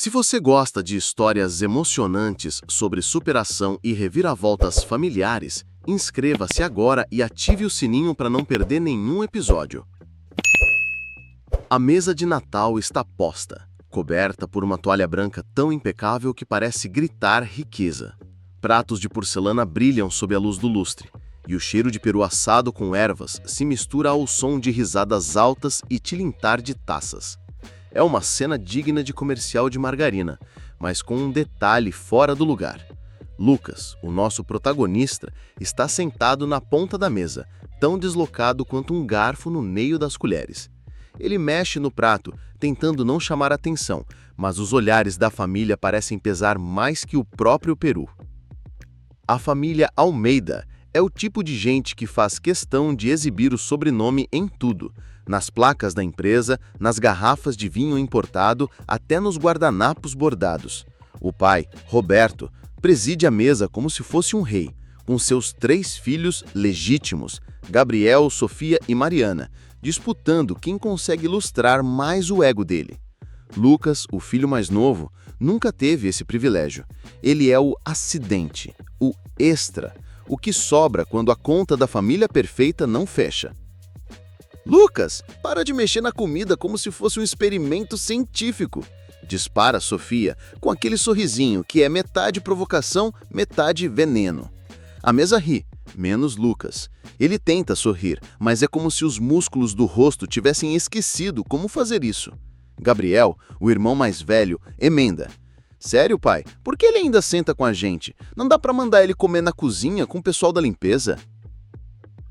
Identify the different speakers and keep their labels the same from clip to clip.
Speaker 1: Se você gosta de histórias emocionantes sobre superação e reviravoltas familiares, inscreva-se agora e ative o sininho para não perder nenhum episódio. A mesa de Natal está posta, coberta por uma toalha branca tão impecável que parece gritar riqueza. Pratos de porcelana brilham sob a luz do lustre, e o cheiro de peru assado com ervas se mistura ao som de risadas altas e tilintar de taças. É uma cena digna de comercial de margarina, mas com um detalhe fora do lugar. Lucas, o nosso protagonista, está sentado na ponta da mesa, tão deslocado quanto um garfo no meio das colheres. Ele mexe no prato, tentando não chamar atenção, mas os olhares da família parecem pesar mais que o próprio peru. A família Almeida é o tipo de gente que faz questão de exibir o sobrenome em tudo, nas placas da empresa, nas garrafas de vinho importado, até nos guardanapos bordados. O pai, Roberto, preside a mesa como se fosse um rei, com seus 3 filhos legítimos, Gabriel, Sofia e Mariana, disputando quem consegue ilustrar mais o ego dele. Lucas, o filho mais novo, nunca teve esse privilégio. Ele é o acidente, o extra, o que sobra quando a conta da família perfeita não fecha. Lucas, para de mexer na comida como se fosse um experimento científico, dispara Sofia com aquele sorrisinho que é metade provocação, metade veneno. A mesa ri, menos Lucas. Ele tenta sorrir, mas é como se os músculos do rosto tivessem esquecido como fazer isso. Gabriel, o irmão mais velho, emenda. Sério, pai? Por que ele ainda senta com a gente? Não dá para mandar ele comer na cozinha com o pessoal da limpeza?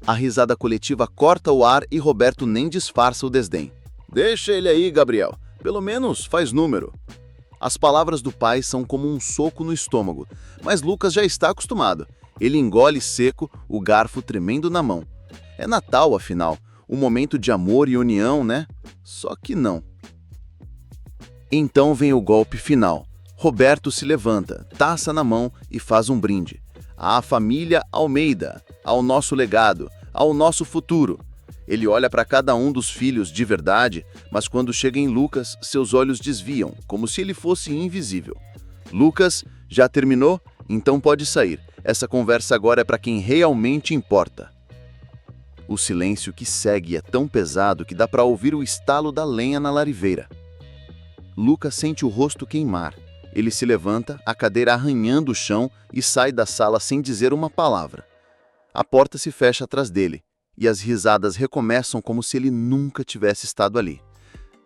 Speaker 1: A risada coletiva corta o ar e Roberto nem disfarça o desdém. Deixa ele aí, Gabriel. Pelo menos faz número. As palavras do pai são como um soco no estômago, mas Lucas já está acostumado. Ele engole seco, o garfo tremendo na mão. É Natal, afinal. Um momento de amor e união, né? Só que não. Então vem o golpe final. Roberto se levanta, taça na mão e faz um brinde. À família Almeida, ao nosso legado, ao nosso futuro. Ele olha para cada um dos filhos de verdade, mas quando chega em Lucas, seus olhos desviam, como se ele fosse invisível. Lucas, já terminou? Então pode sair. Essa conversa agora é para quem realmente importa. O silêncio que segue é tão pesado que dá para ouvir o estalo da lenha na lariveira. Lucas sente o rosto queimar. Ele se levanta, a cadeira arranhando o chão e sai da sala sem dizer uma palavra. A porta se fecha atrás dele, e as risadas recomeçam como se ele nunca tivesse estado ali.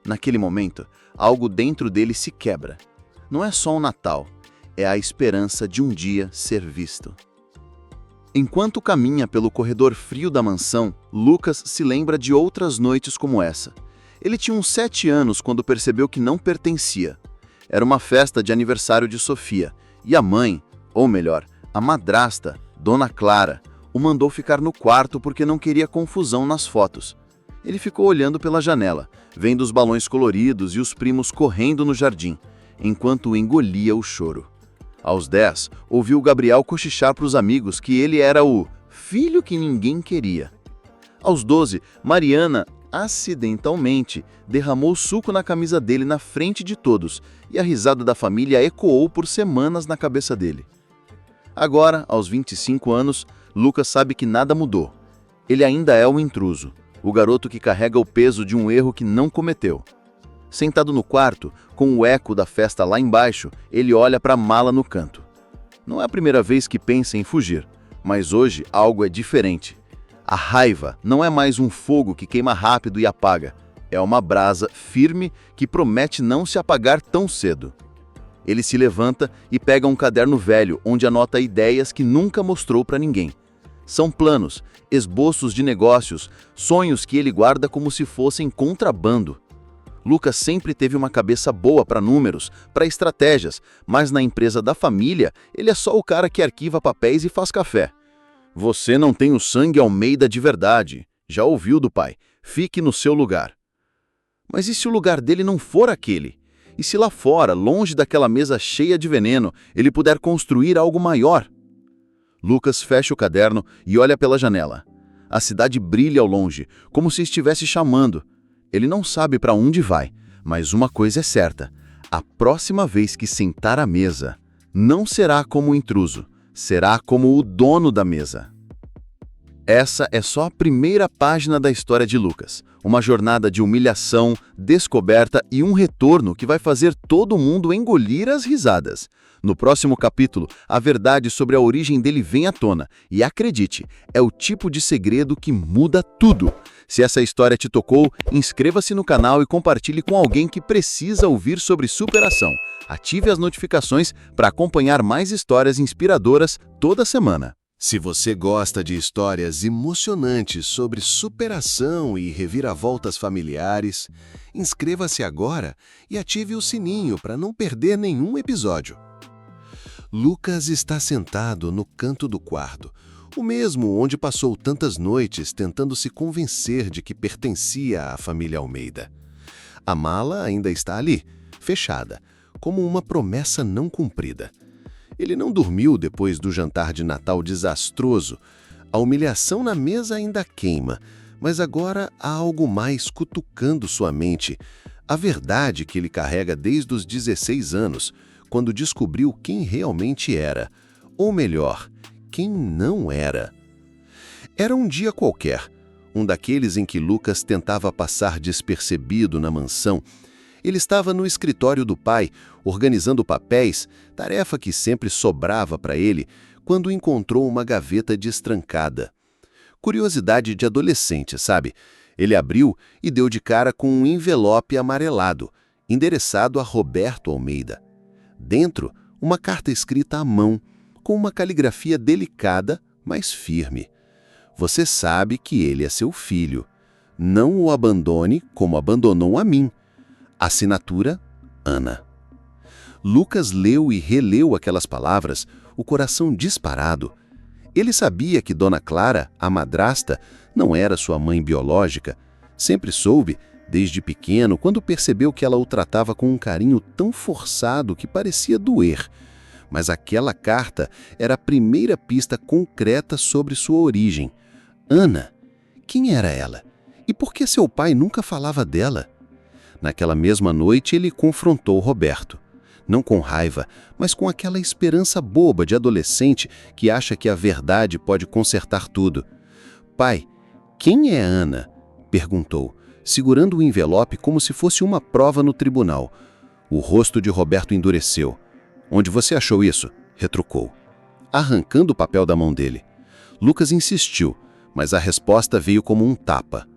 Speaker 1: Naquele momento, algo dentro dele se quebra. Não é só o Natal, é a esperança de um dia ser visto. Enquanto caminha pelo corredor frio da mansão, Lucas se lembra de outras noites como essa. Ele tinha uns 7 anos quando percebeu que não pertencia. Era uma festa de aniversário de Sofia, e a mãe, ou melhor, a madrasta, Dona Clara, o mandou ficar no quarto porque não queria confusão nas fotos. Ele ficou olhando pela janela, vendo os balões coloridos e os primos correndo no jardim, enquanto engolia o choro. Aos 10, ouviu Gabriel cochichar para os amigos que ele era o filho que ninguém queria. Aos 12, Mariana, acidentalmente, derramou suco na camisa dele na frente de todos, e a risada da família ecoou por semanas na cabeça dele. Agora, aos 25 anos, Lucas sabe que nada mudou. Ele ainda é o intruso, o garoto que carrega o peso de um erro que não cometeu. Sentado no quarto, com o eco da festa lá embaixo, ele olha para a mala no canto. Não é a primeira vez que pensa em fugir, mas hoje algo é diferente. A raiva não é mais um fogo que queima rápido e apaga. É uma brasa firme que promete não se apagar tão cedo. Ele se levanta e pega um caderno velho onde anota ideias que nunca mostrou para ninguém. São planos, esboços de negócios, sonhos que ele guarda como se fossem contrabando. Lucas sempre teve uma cabeça boa para números, para estratégias, mas na empresa da família, ele é só o cara que arquiva papéis e faz café. Você não tem o sangue Almeida de verdade. Já ouviu do pai. Fique no seu lugar. Mas e se o lugar dele não for aquele? E se lá fora, longe daquela mesa cheia de veneno, ele puder construir algo maior? Lucas fecha o caderno e olha pela janela. A cidade brilha ao longe, como se estivesse chamando. Ele não sabe para onde vai, mas uma coisa é certa. A próxima vez que sentar à mesa, não será como um intruso, será como o dono da mesa. Essa é só a primeira página da história de Lucas, uma jornada de humilhação, descoberta e um retorno que vai fazer todo mundo engolir as risadas. No próximo capítulo, a verdade sobre a origem dele vem à tona, e acredite, é o tipo de segredo que muda tudo. Se essa história te tocou, inscreva-se no canal e compartilhe com alguém que precisa ouvir sobre superação. Ative as notificações para acompanhar mais histórias inspiradoras toda semana.
Speaker 2: Se você gosta de histórias emocionantes sobre superação e reviravoltas familiares, inscreva-se agora e ative o sininho para não perder nenhum episódio. Lucas está sentado no canto do quarto, o mesmo onde passou tantas noites tentando se convencer de que pertencia à família Almeida. A mala ainda está ali, fechada, como uma promessa não cumprida. Ele não dormiu depois do jantar de Natal desastroso. A humilhação na mesa ainda queima, mas agora há algo mais cutucando sua mente. A verdade que ele carrega desde os 16 anos, quando descobriu quem realmente era. Ou melhor, quem não era. Era um dia qualquer, um daqueles em que Lucas tentava passar despercebido na mansão. Ele estava no escritório do pai, organizando papéis, tarefa que sempre sobrava para ele, quando encontrou uma gaveta destrancada. Curiosidade de adolescente, sabe? Ele abriu e deu de cara com um envelope amarelado, endereçado a Roberto Almeida. Dentro, uma carta escrita à mão, com uma caligrafia delicada, mas firme. Você sabe que ele é seu filho. Não o abandone como abandonou a mim. Assinatura, Ana. Lucas leu e releu aquelas palavras, o coração disparado. Ele sabia que Dona Clara, a madrasta, não era sua mãe biológica. Sempre soube, desde pequeno, quando percebeu que ela o tratava com um carinho tão forçado que parecia doer. Mas aquela carta era a primeira pista concreta sobre sua origem. Ana. Quem era ela? E por que seu pai nunca falava dela? Naquela mesma noite, ele confrontou Roberto. Não com raiva, mas com aquela esperança boba de adolescente que acha que a verdade pode consertar tudo. Pai, quem é Ana? Perguntou, segurando o envelope como se fosse uma prova no tribunal. O rosto de Roberto endureceu. Onde você achou isso? Retrucou, arrancando o papel da mão dele. Lucas insistiu, mas a resposta veio como um tapa.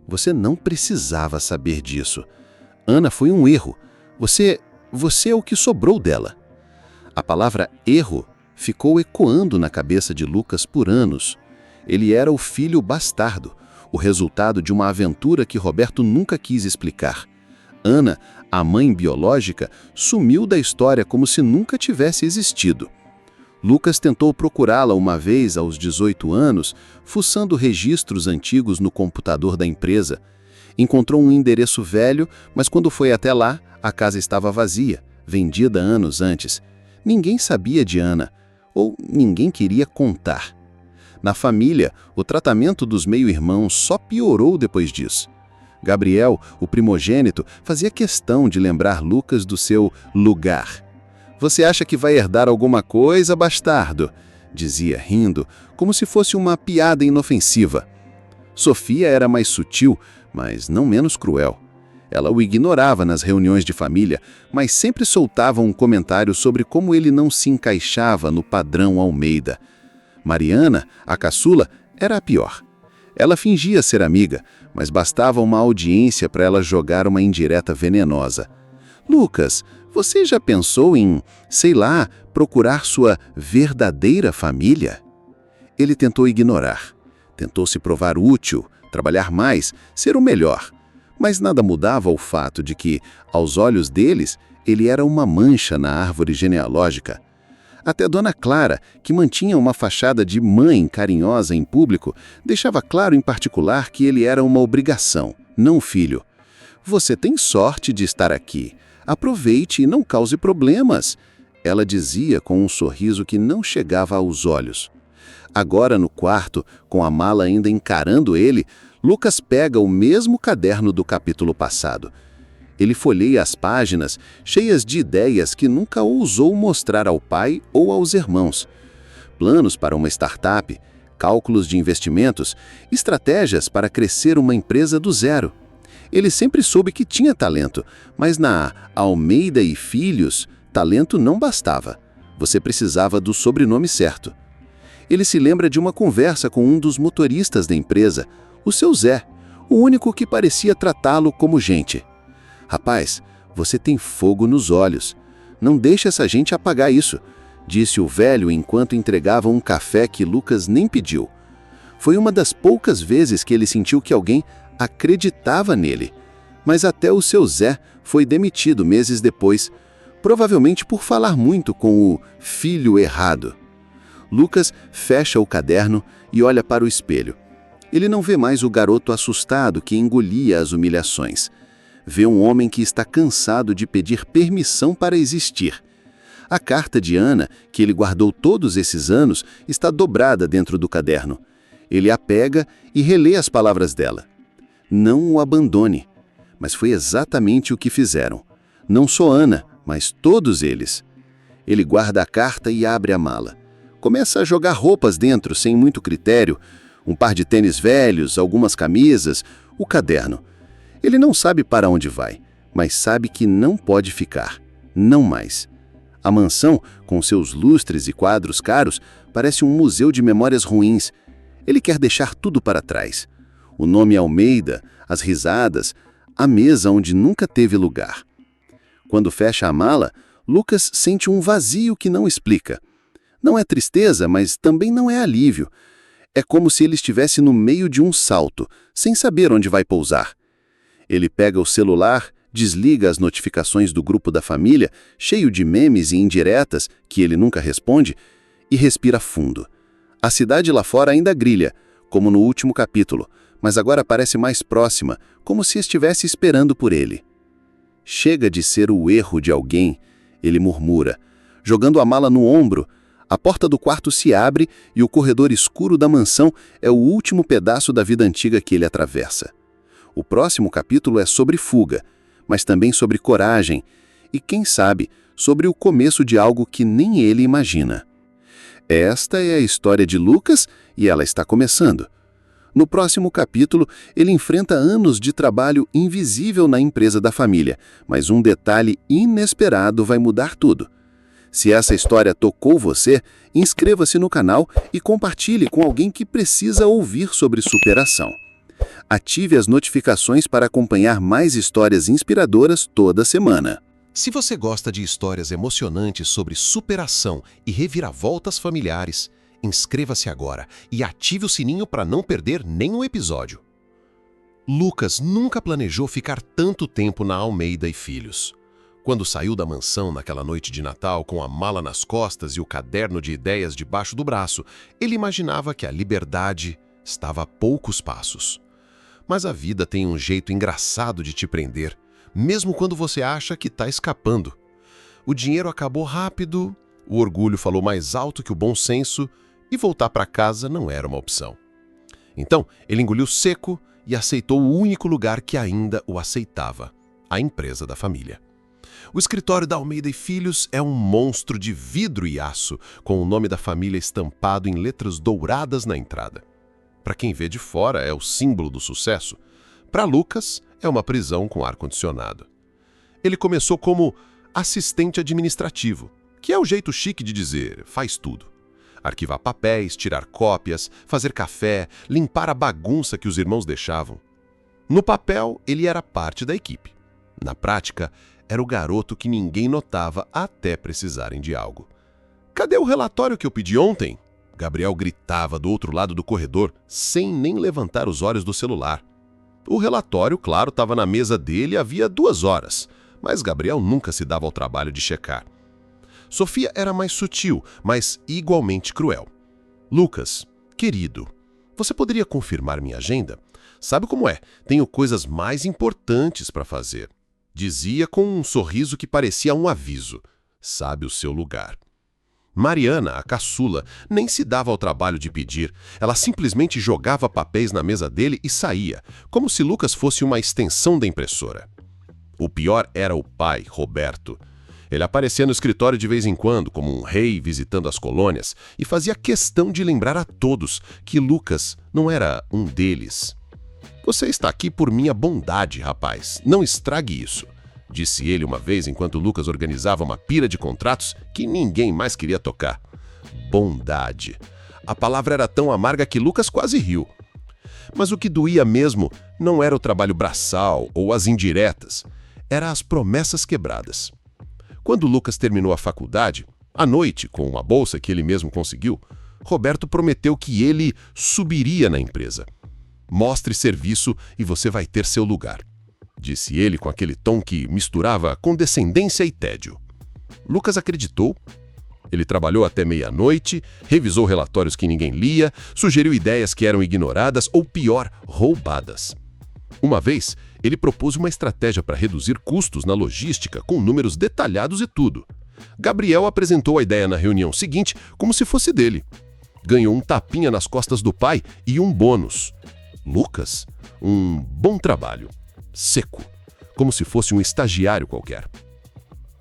Speaker 2: Você não precisava saber disso. Ana foi um erro. Você é o que sobrou dela. A palavra erro ficou ecoando na cabeça de Lucas por anos. Ele era o filho bastardo, o resultado de uma aventura que Roberto nunca quis explicar. Ana, a mãe biológica, sumiu da história como se nunca tivesse existido. Lucas tentou procurá-la uma vez aos 18 anos, fuçando registros antigos no computador da empresa. Encontrou um endereço velho, mas quando foi até lá, a casa estava vazia, vendida anos antes. Ninguém sabia de Ana, ou ninguém queria contar. Na família, o tratamento dos meio-irmãos só piorou depois disso. Gabriel, o primogênito, fazia questão de lembrar Lucas do seu lugar. Você acha que vai herdar alguma coisa, bastardo? Dizia rindo, como se fosse uma piada inofensiva. Sofia era mais sutil, mas não menos cruel. Ela o ignorava nas reuniões de família, mas sempre soltava um comentário sobre como ele não se encaixava no padrão Almeida. Mariana, a caçula, era a pior. Ela fingia ser amiga, mas bastava uma audiência para ela jogar uma indireta venenosa. Lucas, você já pensou em, sei lá, procurar sua verdadeira família? Ele tentou ignorar. Tentou se provar útil, trabalhar mais, ser o melhor. Mas nada mudava o fato de que, aos olhos deles, ele era uma mancha na árvore genealógica. Até Dona Clara, que mantinha uma fachada de mãe carinhosa em público, deixava claro em particular que ele era uma obrigação, não filho. Você tem sorte de estar aqui. Aproveite e não cause problemas, ela dizia com um sorriso que não chegava aos olhos. Agora no quarto, com a mala ainda encarando ele, Lucas pega o mesmo caderno do capítulo passado. Ele folheia as páginas, cheias de ideias que nunca ousou mostrar ao pai ou aos irmãos. Planos para uma startup, cálculos de investimentos, estratégias para crescer uma empresa do zero. Ele sempre soube que tinha talento, mas na Almeida e Filhos, talento não bastava. Você precisava do sobrenome certo. Ele se lembra de uma conversa com um dos motoristas da empresa, o seu Zé, o único que parecia tratá-lo como gente. "Rapaz, você tem fogo nos olhos. Não deixe essa gente apagar isso", disse o velho enquanto entregava um café que Lucas nem pediu. Foi uma das poucas vezes que ele sentiu que alguém acreditava nele. Mas até o seu Zé foi demitido meses depois, provavelmente por falar muito com o filho errado. Lucas fecha o caderno e olha para o espelho. Ele não vê mais o garoto assustado que engolia as humilhações. Vê um homem que está cansado de pedir permissão para existir. A carta de Ana, que ele guardou todos esses anos, está dobrada dentro do caderno. Ele a pega e relê as palavras dela. Não o abandone. Mas foi exatamente o que fizeram. Não só Ana, mas todos eles. Ele guarda a carta e abre a mala. Começa a jogar roupas dentro, sem muito critério. Um par de tênis velhos, algumas camisas, o caderno. Ele não sabe para onde vai, mas sabe que não pode ficar. Não mais. A mansão, com seus lustres e quadros caros, parece um museu de memórias ruins. Ele quer deixar tudo para trás. O nome Almeida, as risadas, a mesa onde nunca teve lugar. Quando fecha a mala, Lucas sente um vazio que não explica. Não é tristeza, mas também não é alívio. É como se ele estivesse no meio de um salto, sem saber onde vai pousar. Ele pega o celular, desliga as notificações do grupo da família, cheio de memes e indiretas, que ele nunca responde, e respira fundo. A cidade lá fora ainda grilha, como no último capítulo, mas agora parece mais próxima, como se estivesse esperando por ele. Chega de ser o erro de alguém, ele murmura, jogando a mala no ombro. A porta do quarto se abre e o corredor escuro da mansão é o último pedaço da vida antiga que ele atravessa. O próximo capítulo é sobre fuga, mas também sobre coragem e, quem sabe, sobre o começo de algo que nem ele imagina. Esta é a história de Lucas e ela está começando. No próximo capítulo, ele enfrenta anos de trabalho invisível na empresa da família, mas um detalhe inesperado vai mudar tudo. Se essa história tocou você, inscreva-se no canal e compartilhe com alguém que precisa ouvir sobre superação. Ative as notificações para acompanhar mais histórias inspiradoras toda semana.
Speaker 3: Se você gosta de histórias emocionantes sobre superação e reviravoltas familiares, inscreva-se agora e ative o sininho para não perder nenhum episódio. Lucas nunca planejou ficar tanto tempo na Almeida e Filhos. Quando saiu da mansão naquela noite de Natal com a mala nas costas e o caderno de ideias debaixo do braço, ele imaginava que a liberdade estava a poucos passos. Mas a vida tem um jeito engraçado de te prender, mesmo quando você acha que está escapando. O dinheiro acabou rápido, o orgulho falou mais alto que o bom senso e voltar para casa não era uma opção. Então, ele engoliu seco e aceitou o único lugar que ainda o aceitava, a empresa da família. O escritório da Almeida e Filhos é um monstro de vidro e aço, com o nome da família estampado em letras douradas na entrada. Para quem vê de fora, é o símbolo do sucesso. Para Lucas, é uma prisão com ar-condicionado. Ele começou como assistente administrativo, que é o jeito chique de dizer faz tudo. Arquivar papéis, tirar cópias, fazer café, limpar a bagunça que os irmãos deixavam. No papel, ele era parte da equipe. Na prática, era o garoto que ninguém notava até precisarem de algo. "Cadê o relatório que eu pedi ontem?" Gabriel gritava do outro lado do corredor, sem nem levantar os olhos do celular. O relatório, claro, estava na mesa dele havia 2 horas, mas Gabriel nunca se dava ao trabalho de checar. Sofia era mais sutil, mas igualmente cruel. "Lucas, querido, você poderia confirmar minha agenda? Sabe como é? Tenho coisas mais importantes para fazer." Dizia com um sorriso que parecia um aviso. "Sabe o seu lugar." Mariana, a caçula, nem se dava ao trabalho de pedir. Ela simplesmente jogava papéis na mesa dele e saía, como se Lucas fosse uma extensão da impressora. O pior era o pai, Roberto. Ele aparecia no escritório de vez em quando, como um rei visitando as colônias, e fazia questão de lembrar a todos que Lucas não era um deles. "Você está aqui por minha bondade, rapaz. Não estrague isso", disse ele uma vez enquanto Lucas organizava uma pira de contratos que ninguém mais queria tocar. Bondade. A palavra era tão amarga que Lucas quase riu. Mas o que doía mesmo não era o trabalho braçal ou as indiretas, eram as promessas quebradas. Quando Lucas terminou a faculdade, à noite, com uma bolsa que ele mesmo conseguiu, Roberto prometeu que ele subiria na empresa. "Mostre serviço e você vai ter seu lugar", disse ele com aquele tom que misturava condescendência e tédio. Lucas acreditou. Ele trabalhou até meia-noite, revisou relatórios que ninguém lia, sugeriu ideias que eram ignoradas ou, pior, roubadas. Uma vez, ele propôs uma estratégia para reduzir custos na logística com números detalhados e tudo. Gabriel apresentou a ideia na reunião seguinte como se fosse dele. Ganhou um tapinha nas costas do pai e um bônus. Lucas, um bom trabalho. Seco, como se fosse um estagiário qualquer.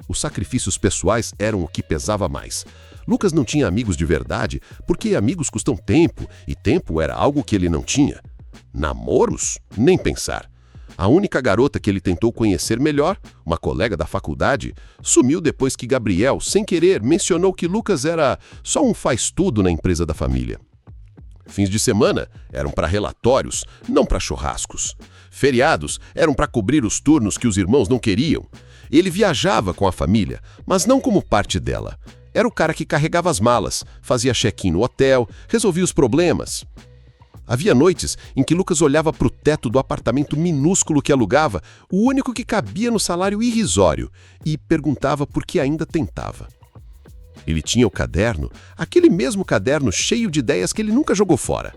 Speaker 3: Os sacrifícios pessoais eram o que pesava mais. Lucas não tinha amigos de verdade, porque amigos custam tempo, e tempo era algo que ele não tinha. Namoros? Nem pensar. A única garota que ele tentou conhecer melhor, uma colega da faculdade, sumiu depois que Gabriel, sem querer, mencionou que Lucas era só um faz-tudo na empresa da família. Fins de semana eram para relatórios, não para churrascos. Feriados eram para cobrir os turnos que os irmãos não queriam. Ele viajava com a família, mas não como parte dela. Era o cara que carregava as malas, fazia check-in no hotel, resolvia os problemas. Havia noites em que Lucas olhava para o teto do apartamento minúsculo que alugava, o único que cabia no salário irrisório, e perguntava por que ainda tentava. Ele tinha o caderno, aquele mesmo caderno cheio de ideias que ele nunca jogou fora.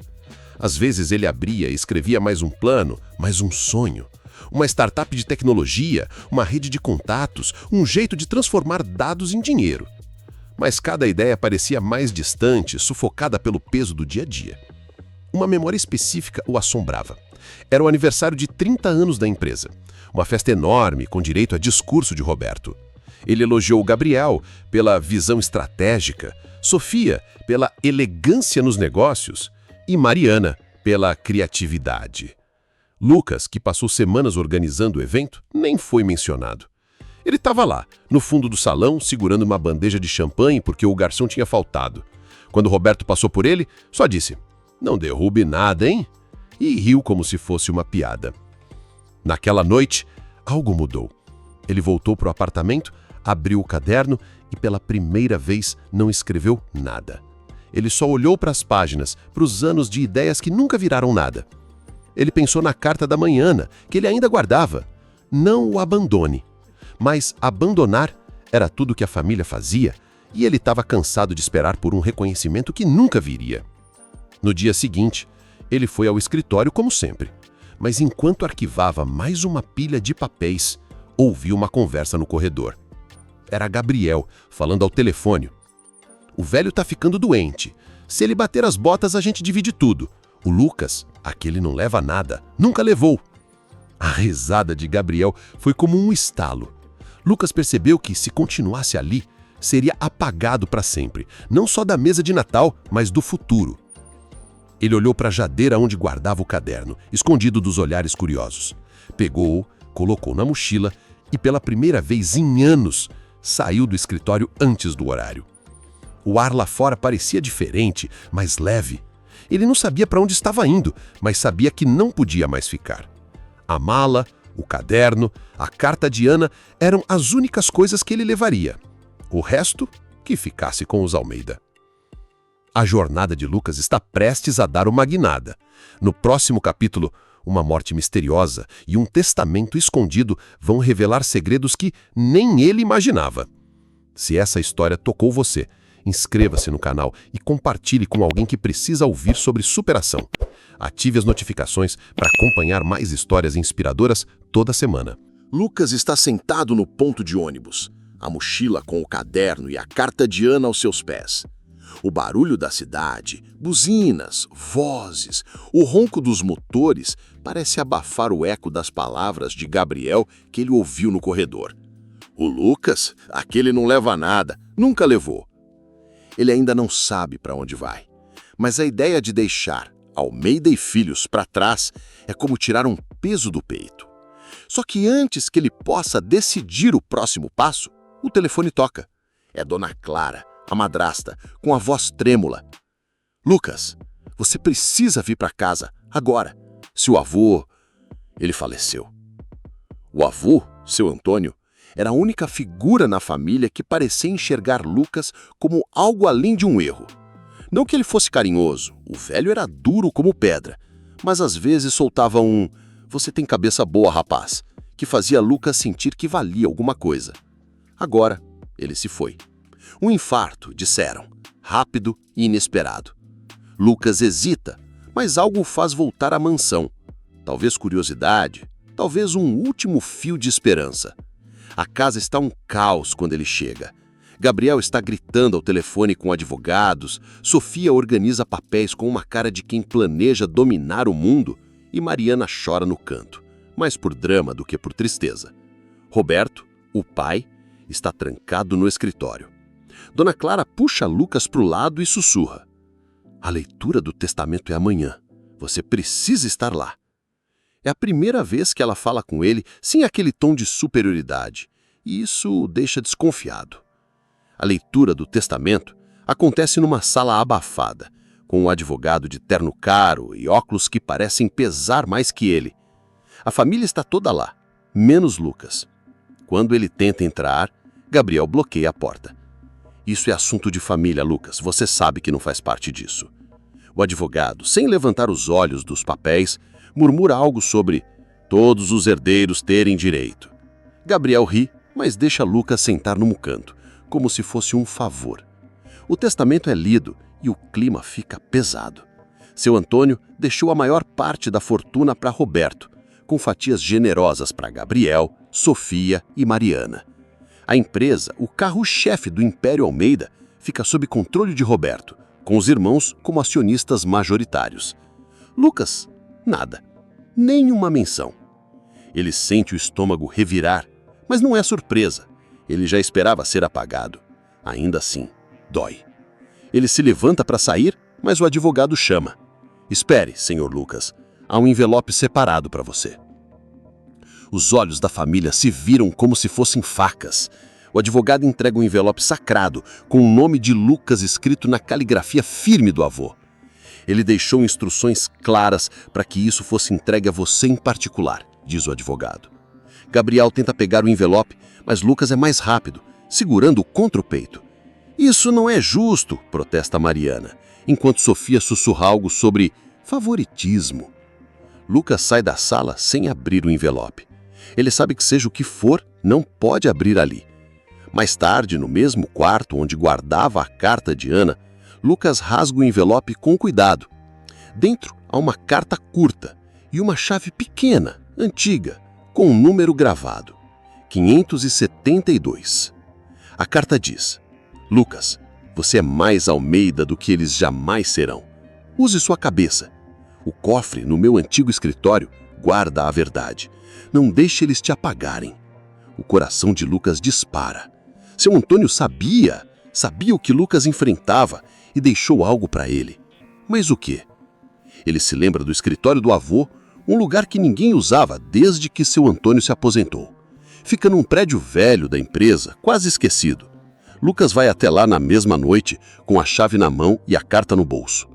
Speaker 3: Às vezes ele abria e escrevia mais um plano, mais um sonho. Uma startup de tecnologia, uma rede de contatos, um jeito de transformar dados em dinheiro. Mas cada ideia parecia mais distante, sufocada pelo peso do dia a dia. Uma memória específica o assombrava. Era o aniversário de 30 anos da empresa. Uma festa enorme, com direito a discurso de Roberto. Ele elogiou Gabriel pela visão estratégica, Sofia pela elegância nos negócios e Mariana pela criatividade. Lucas, que passou semanas organizando o evento, nem foi mencionado. Ele estava lá, no fundo do salão, segurando uma bandeja de champanhe porque o garçom tinha faltado. Quando Roberto passou por ele, só disse: "Não derrube nada, hein?" E riu como se fosse uma piada. Naquela noite, algo mudou. Ele voltou para o apartamento, abriu o caderno e pela primeira vez não escreveu nada. Ele só olhou para as páginas, para os anos de ideias que nunca viraram nada. Ele pensou na carta da manhã, que ele ainda guardava. Não o abandone. Mas abandonar era tudo que a família fazia e ele estava cansado de esperar por um reconhecimento que nunca viria. No dia seguinte, ele foi ao escritório como sempre. Mas enquanto arquivava mais uma pilha de papéis, ouviu uma conversa no corredor. Era Gabriel, falando ao telefone. "O velho tá ficando doente. Se ele bater as botas, a gente divide tudo. O Lucas, aquele não leva nada. Nunca levou." A risada de Gabriel foi como um estalo. Lucas percebeu que, se continuasse ali, seria apagado para sempre, não só da mesa de Natal, mas do futuro. Ele olhou para a jadeira onde guardava o caderno, escondido dos olhares curiosos. Pegou-o, colocou na mochila e, pela primeira vez em anos, saiu do escritório antes do horário. O ar lá fora parecia diferente, mais leve. Ele não sabia para onde estava indo, mas sabia que não podia mais ficar. A mala, o caderno, a carta de Ana eram as únicas coisas que ele levaria. O resto, que ficasse com os Almeida. A jornada de Lucas está prestes a dar uma guinada. No próximo capítulo, uma morte misteriosa e um testamento escondido vão revelar segredos que nem ele imaginava. Se essa história tocou você, inscreva-se no canal e compartilhe com alguém que precisa ouvir sobre superação. Ative as notificações para acompanhar mais histórias inspiradoras toda semana.
Speaker 2: Lucas está sentado no ponto de ônibus, a mochila com o caderno e a carta de Ana aos seus pés. O barulho da cidade, buzinas, vozes, o ronco dos motores parece abafar o eco das palavras de Gabriel que ele ouviu no corredor. O Lucas, aquele não leva nada, nunca levou. Ele ainda não sabe para onde vai, mas a ideia de deixar Almeida e Filhos para trás é como tirar um peso do peito. Só que antes que ele possa decidir o próximo passo, o telefone toca. É Dona Clara, a madrasta, com a voz trêmula. Lucas, você precisa vir para casa, agora. Se o avô... Ele faleceu. O avô, seu Antônio, era a única figura na família que parecia enxergar Lucas como algo além de um erro. Não que ele fosse carinhoso, o velho era duro como pedra, mas às vezes soltava um "você tem cabeça boa, rapaz", que fazia Lucas sentir que valia alguma coisa. Agora, ele se foi. Um infarto, disseram, rápido e inesperado. Lucas hesita, mas algo o faz voltar à mansão. Talvez curiosidade, talvez um último fio de esperança. A casa está um caos quando ele chega. Gabriel está gritando ao telefone com advogados, Sofia organiza papéis com uma cara de quem planeja dominar o mundo e Mariana chora no canto, mais por drama do que por tristeza. Roberto, o pai, está trancado no escritório. Dona Clara puxa Lucas para o lado e sussurra. A leitura do testamento é amanhã. Você precisa estar lá. É a primeira vez que ela fala com ele sem aquele tom de superioridade, e isso o deixa desconfiado. A leitura do testamento acontece numa sala abafada, com um advogado de terno caro e óculos que parecem pesar mais que ele. A família está toda lá, menos Lucas. Quando ele tenta entrar, Gabriel bloqueia a porta. Isso é assunto de família, Lucas. Você sabe que não faz parte disso. O advogado, sem levantar os olhos dos papéis, murmura algo sobre todos os herdeiros terem direito. Gabriel ri, mas deixa Lucas sentar num canto, como se fosse um favor. O testamento é lido e o clima fica pesado. Seu Antônio deixou a maior parte da fortuna para Roberto, com fatias generosas para Gabriel, Sofia e Mariana. A empresa, o carro-chefe do Império Almeida, fica sob controle de Roberto, com os irmãos como acionistas majoritários. Lucas, nada. Nenhuma menção. Ele sente o estômago revirar, mas não é surpresa. Ele já esperava ser apagado. Ainda assim, dói. Ele se levanta para sair, mas o advogado chama. Espere, senhor Lucas. Há um envelope separado para você. Os olhos da família se viram como se fossem facas. O advogado entrega um envelope sacrado, com o nome de Lucas escrito na caligrafia firme do avô. Ele deixou instruções claras para que isso fosse entregue a você em particular, diz o advogado. Gabriel tenta pegar o envelope, mas Lucas é mais rápido, segurando-o contra o peito. Isso não é justo, protesta Mariana, enquanto Sofia sussurra algo sobre favoritismo. Lucas sai da sala sem abrir o envelope. Ele sabe que seja o que for, não pode abrir ali. Mais tarde, no mesmo quarto onde guardava a carta de Ana, Lucas rasga o envelope com cuidado. Dentro há uma carta curta e uma chave pequena, antiga, com um número gravado. 572. A carta diz: Lucas, você é mais Almeida do que eles jamais serão. Use sua cabeça. O cofre no meu antigo escritório guarda a verdade. Não deixe eles te apagarem. O coração de Lucas dispara. Seu Antônio sabia o que Lucas enfrentava e deixou algo para ele. Mas o quê? Ele se lembra do escritório do avô, um lugar que ninguém usava desde que seu Antônio se aposentou. Fica num prédio velho da empresa, quase esquecido. Lucas vai até lá na mesma noite, com a chave na mão e a carta no bolso.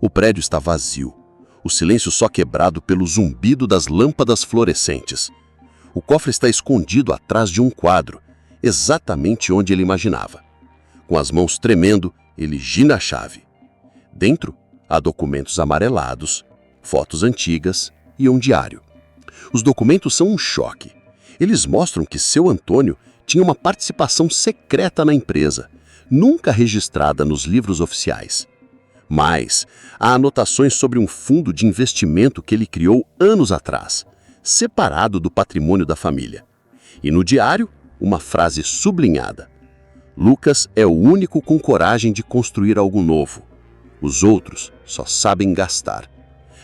Speaker 2: O prédio está vazio. O silêncio só quebrado pelo zumbido das lâmpadas fluorescentes. O cofre está escondido atrás de um quadro, exatamente onde ele imaginava. Com as mãos tremendo, ele gira a chave. Dentro, há documentos amarelados, fotos antigas e um diário. Os documentos são um choque. Eles mostram que seu Antônio tinha uma participação secreta na empresa, nunca registrada nos livros oficiais. Mas há anotações sobre um fundo de investimento que ele criou anos atrás, separado do patrimônio da família. E no diário, uma frase sublinhada:
Speaker 3: Lucas é o único com coragem de construir algo novo. Os outros só sabem gastar.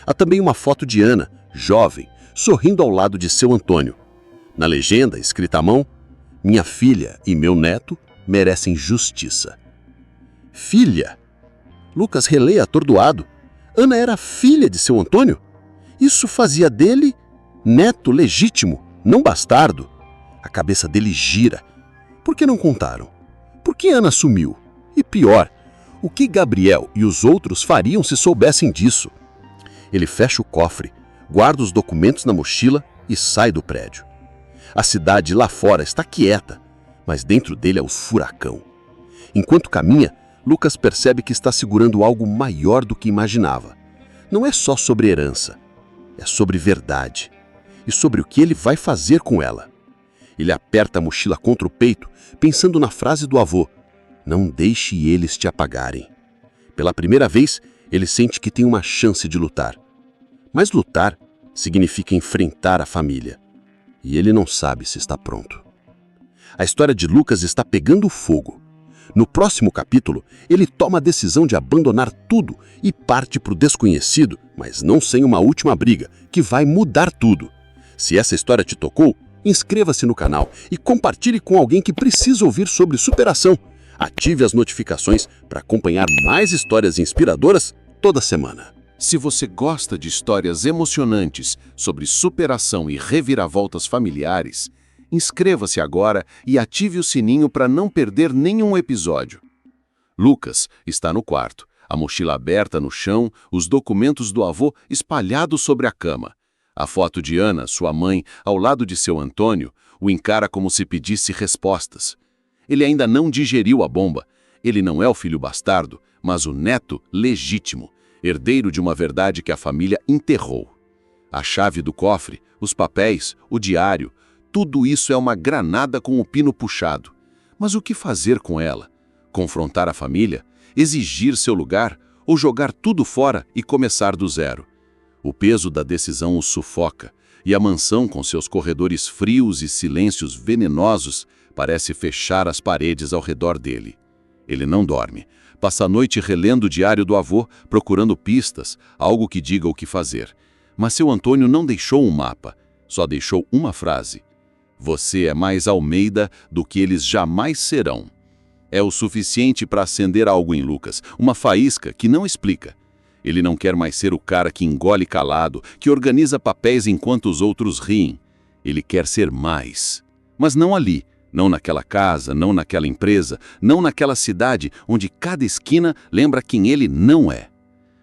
Speaker 3: Há também uma foto de Ana, jovem, sorrindo ao lado de seu Antônio. Na legenda, escrita à mão, minha filha e meu neto merecem justiça. Filha? Lucas relê atordoado. Ana era filha de seu Antônio? Isso fazia dele neto legítimo, não bastardo. A cabeça dele gira. Por que não contaram? Por que Ana sumiu? E pior, o que Gabriel e os outros fariam se soubessem disso? Ele fecha o cofre, guarda os documentos na mochila e sai do prédio. A cidade lá fora está quieta, mas dentro dele é o furacão. Enquanto caminha, Lucas percebe que está segurando algo maior do que imaginava. Não é só sobre herança, é sobre verdade e sobre o que ele vai fazer com ela. Ele aperta a mochila contra o peito, pensando na frase do avô: não deixe eles te apagarem. Pela primeira vez, ele sente que tem uma chance de lutar. Mas lutar significa enfrentar a família. E ele não sabe se está pronto. A história de Lucas está pegando fogo. No próximo capítulo, ele toma a decisão de abandonar tudo e parte para o desconhecido, mas não sem uma última briga, que vai mudar tudo. Se essa história te tocou, inscreva-se no canal e compartilhe com alguém que precisa ouvir sobre superação. Ative as notificações para acompanhar mais histórias inspiradoras toda semana. Se você gosta de histórias emocionantes sobre superação e reviravoltas familiares, inscreva-se agora e ative o sininho para não perder nenhum episódio. Lucas está no quarto, a mochila aberta no chão, os documentos do avô espalhados sobre a cama. A foto de Ana, sua mãe, ao lado de seu Antônio, o encara como se pedisse respostas. Ele ainda não digeriu a bomba. Ele não é o filho bastardo, mas o neto legítimo, herdeiro de uma verdade que a família enterrou. A chave do cofre, os papéis, o diário, tudo isso é uma granada com o pino puxado. Mas o que fazer com ela? Confrontar a família? Exigir seu lugar? Ou jogar tudo fora e começar do zero? O peso da decisão o sufoca, e a mansão, com seus corredores frios e silêncios venenosos, parece fechar as paredes ao redor dele. Ele não dorme. Passa a noite relendo o diário do avô, procurando pistas, algo que diga o que fazer. Mas seu Antônio não deixou um mapa, só deixou uma frase: você é mais Almeida do que eles jamais serão. É o suficiente para acender algo em Lucas, uma faísca que não explica. Ele não quer mais ser o cara que engole calado, que organiza papéis enquanto os outros riem. Ele quer ser mais. Mas não ali, não naquela casa, não naquela empresa, não naquela cidade onde cada esquina lembra quem ele não é.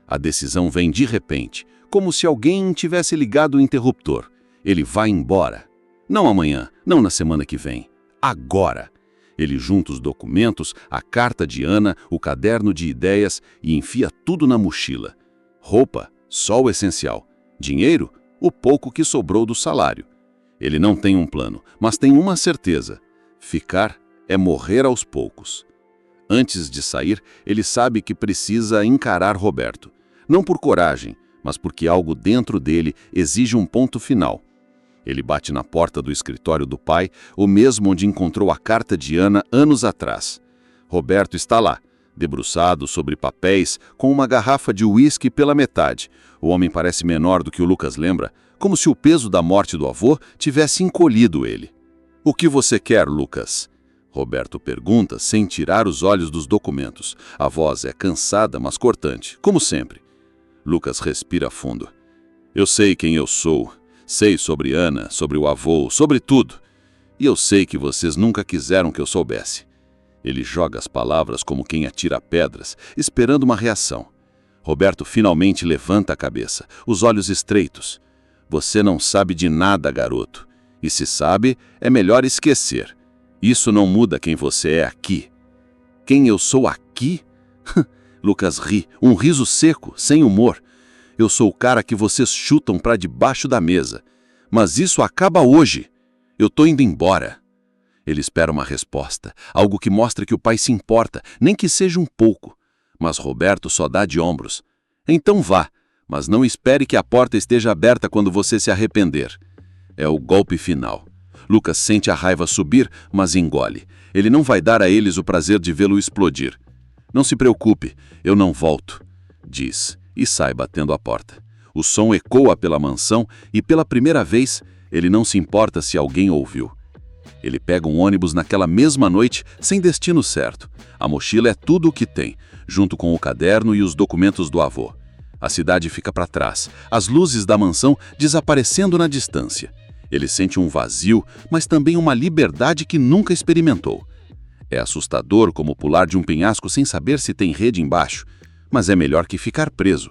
Speaker 3: A decisão vem de repente, como se alguém tivesse ligado o interruptor. Ele vai embora. Não amanhã, não na semana que vem. Agora. Ele junta os documentos, a carta de Ana, o caderno de ideias e enfia tudo na mochila. Roupa, só o essencial. Dinheiro, o pouco que sobrou do salário. Ele não tem um plano, mas tem uma certeza. Ficar é morrer aos poucos. Antes de sair, ele sabe que precisa encarar Roberto. Não por coragem, mas porque algo dentro dele exige um ponto final. Ele bate na porta do escritório do pai, o mesmo onde encontrou a carta de Ana anos atrás. Roberto está lá, debruçado sobre papéis, com uma garrafa de uísque pela metade. O homem parece menor do que o Lucas lembra, como se o peso da morte do avô tivesse encolhido ele. O que você quer, Lucas? Roberto pergunta sem tirar os olhos dos documentos. A voz é cansada, mas cortante, como sempre. Lucas respira fundo. Eu sei quem eu sou. Sei sobre Ana, sobre o avô, sobre tudo. E eu sei que vocês nunca quiseram que eu soubesse. Ele joga as palavras como quem atira pedras, esperando uma reação. Roberto finalmente levanta a cabeça, os olhos estreitos. Você não sabe de nada, garoto. E se sabe, é melhor esquecer. Isso não muda quem você é aqui. Quem eu sou aqui? Lucas ri, um riso seco, sem humor. Eu sou o cara que vocês chutam para debaixo da mesa. Mas isso acaba hoje. Eu tô indo embora. Ele espera uma resposta, algo que mostre que o pai se importa, nem que seja um pouco. Mas Roberto só dá de ombros. Então vá, mas não espere que a porta esteja aberta quando você se arrepender. É o golpe final. Lucas sente a raiva subir, mas engole.
Speaker 1: Ele não vai dar a eles o prazer de vê-lo explodir. Não se preocupe, eu não volto, diz, e sai batendo a porta. O som ecoa pela mansão e, pela primeira vez, ele não se importa se alguém ouviu. Ele pega um ônibus naquela mesma noite, sem destino certo. A mochila é tudo o que tem, junto com o caderno e os documentos do avô. A cidade fica para trás, as luzes da mansão desaparecendo na distância. Ele sente um vazio, mas também uma liberdade que nunca experimentou. É assustador como pular de um penhasco sem saber se tem rede embaixo, mas é melhor que ficar preso.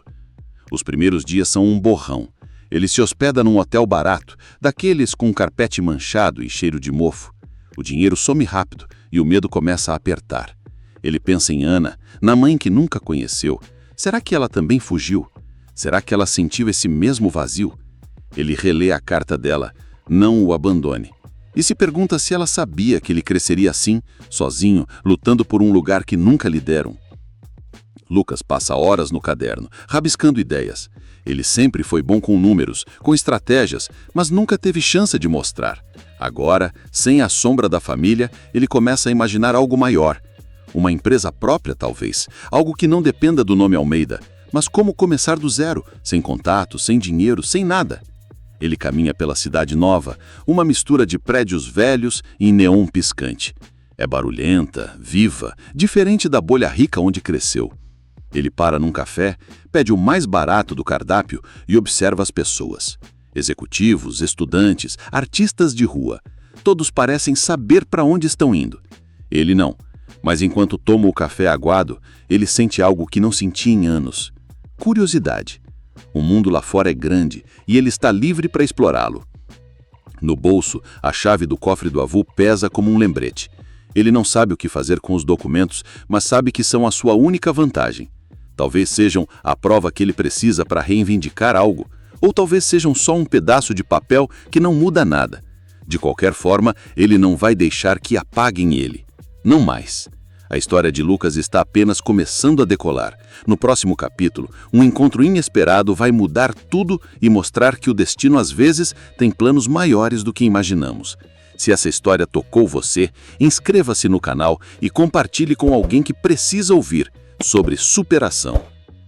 Speaker 1: Os primeiros dias são um borrão. Ele se hospeda num hotel barato, daqueles com um carpete manchado e cheiro de mofo. O dinheiro some rápido e o medo começa a apertar. Ele pensa em Ana, na mãe que nunca conheceu. Será que ela também fugiu? Será que ela sentiu esse mesmo vazio? Ele relê a carta dela, não o abandone. E se pergunta se ela sabia que ele cresceria assim, sozinho, lutando por um lugar que nunca lhe deram. Lucas passa horas no caderno, rabiscando ideias. Ele sempre foi bom com números, com estratégias, mas nunca teve chance de mostrar. Agora, sem a sombra da família, ele começa a imaginar algo maior. Uma empresa própria, talvez. Algo que não dependa do nome Almeida. Mas como começar do zero, sem contato, sem dinheiro, sem nada? Ele caminha pela cidade nova, uma mistura de prédios velhos e neon piscante. É barulhenta, viva, diferente da bolha rica onde cresceu. Ele para num café, pede o mais barato do cardápio e observa as pessoas. Executivos, estudantes, artistas de rua. Todos parecem saber para onde estão indo. Ele não, mas enquanto toma o café aguado, ele sente algo que não sentia em anos. Curiosidade. O mundo lá fora é grande e ele está livre para explorá-lo. No bolso, a chave do cofre do avô pesa como um lembrete. Ele não sabe o que fazer com os documentos, mas sabe que são a sua única vantagem. Talvez sejam a prova que ele precisa para reivindicar algo, ou talvez sejam só um pedaço de papel que não muda nada. De qualquer forma, ele não vai deixar que apaguem ele. Não mais. A história de Lucas está apenas começando a decolar. No próximo capítulo, um encontro inesperado vai mudar tudo e mostrar que o destino às vezes tem planos maiores do que imaginamos. Se essa história tocou você, inscreva-se no canal e compartilhe com alguém que precisa ouvir sobre superação.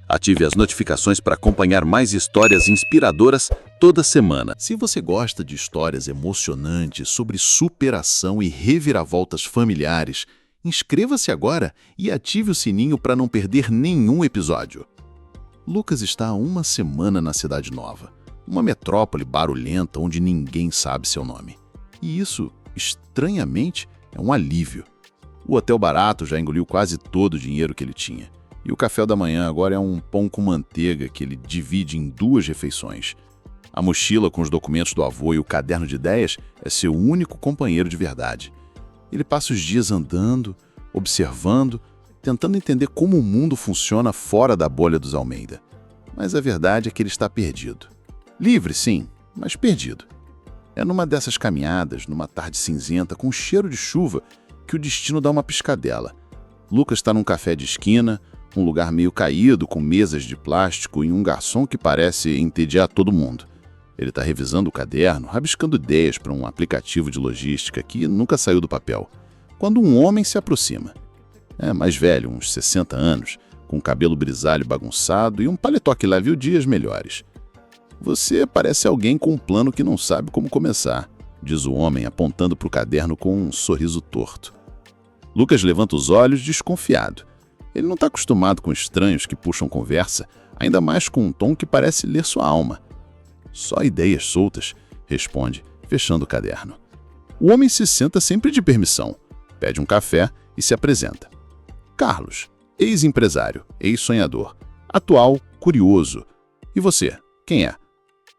Speaker 1: Ative as notificações para acompanhar mais histórias inspiradoras toda semana.
Speaker 2: Se você gosta de histórias emocionantes sobre superação e reviravoltas familiares, inscreva-se agora e ative o sininho para não perder nenhum episódio. Lucas está há uma semana na Cidade Nova, uma metrópole barulhenta onde ninguém sabe seu nome. E isso, estranhamente, é um alívio. O hotel barato já engoliu quase todo o dinheiro que ele tinha. E o café da manhã agora é um pão com manteiga que ele divide em 2 refeições. A mochila com os documentos do avô e o caderno de ideias é seu único companheiro de verdade. Ele passa os dias andando, observando, tentando entender como o mundo funciona fora da bolha dos Almeida. Mas a verdade é que ele está perdido. Livre, sim, mas perdido. É numa dessas caminhadas, numa tarde cinzenta, com cheiro de chuva, que o destino dá uma piscadela. Lucas está num café de esquina, um lugar meio caído, com mesas de plástico e um garçom que parece entediar todo mundo. Ele está revisando o caderno, rabiscando ideias para um aplicativo de logística que nunca saiu do papel, quando um homem se aproxima. É mais velho, uns 60 anos, com cabelo grisalho bagunçado e um paletó que lá viu dias melhores. Você parece alguém com um plano que não sabe como começar, diz o homem, apontando para o caderno com um sorriso torto. Lucas levanta os olhos, desconfiado. Ele não está acostumado com estranhos que puxam conversa, ainda mais com um tom que parece ler sua alma. Só ideias soltas, responde, fechando o caderno. O homem se senta sempre de permissão, pede um café e se apresenta. Carlos, ex-empresário, ex-sonhador, atual, curioso. E você, quem é?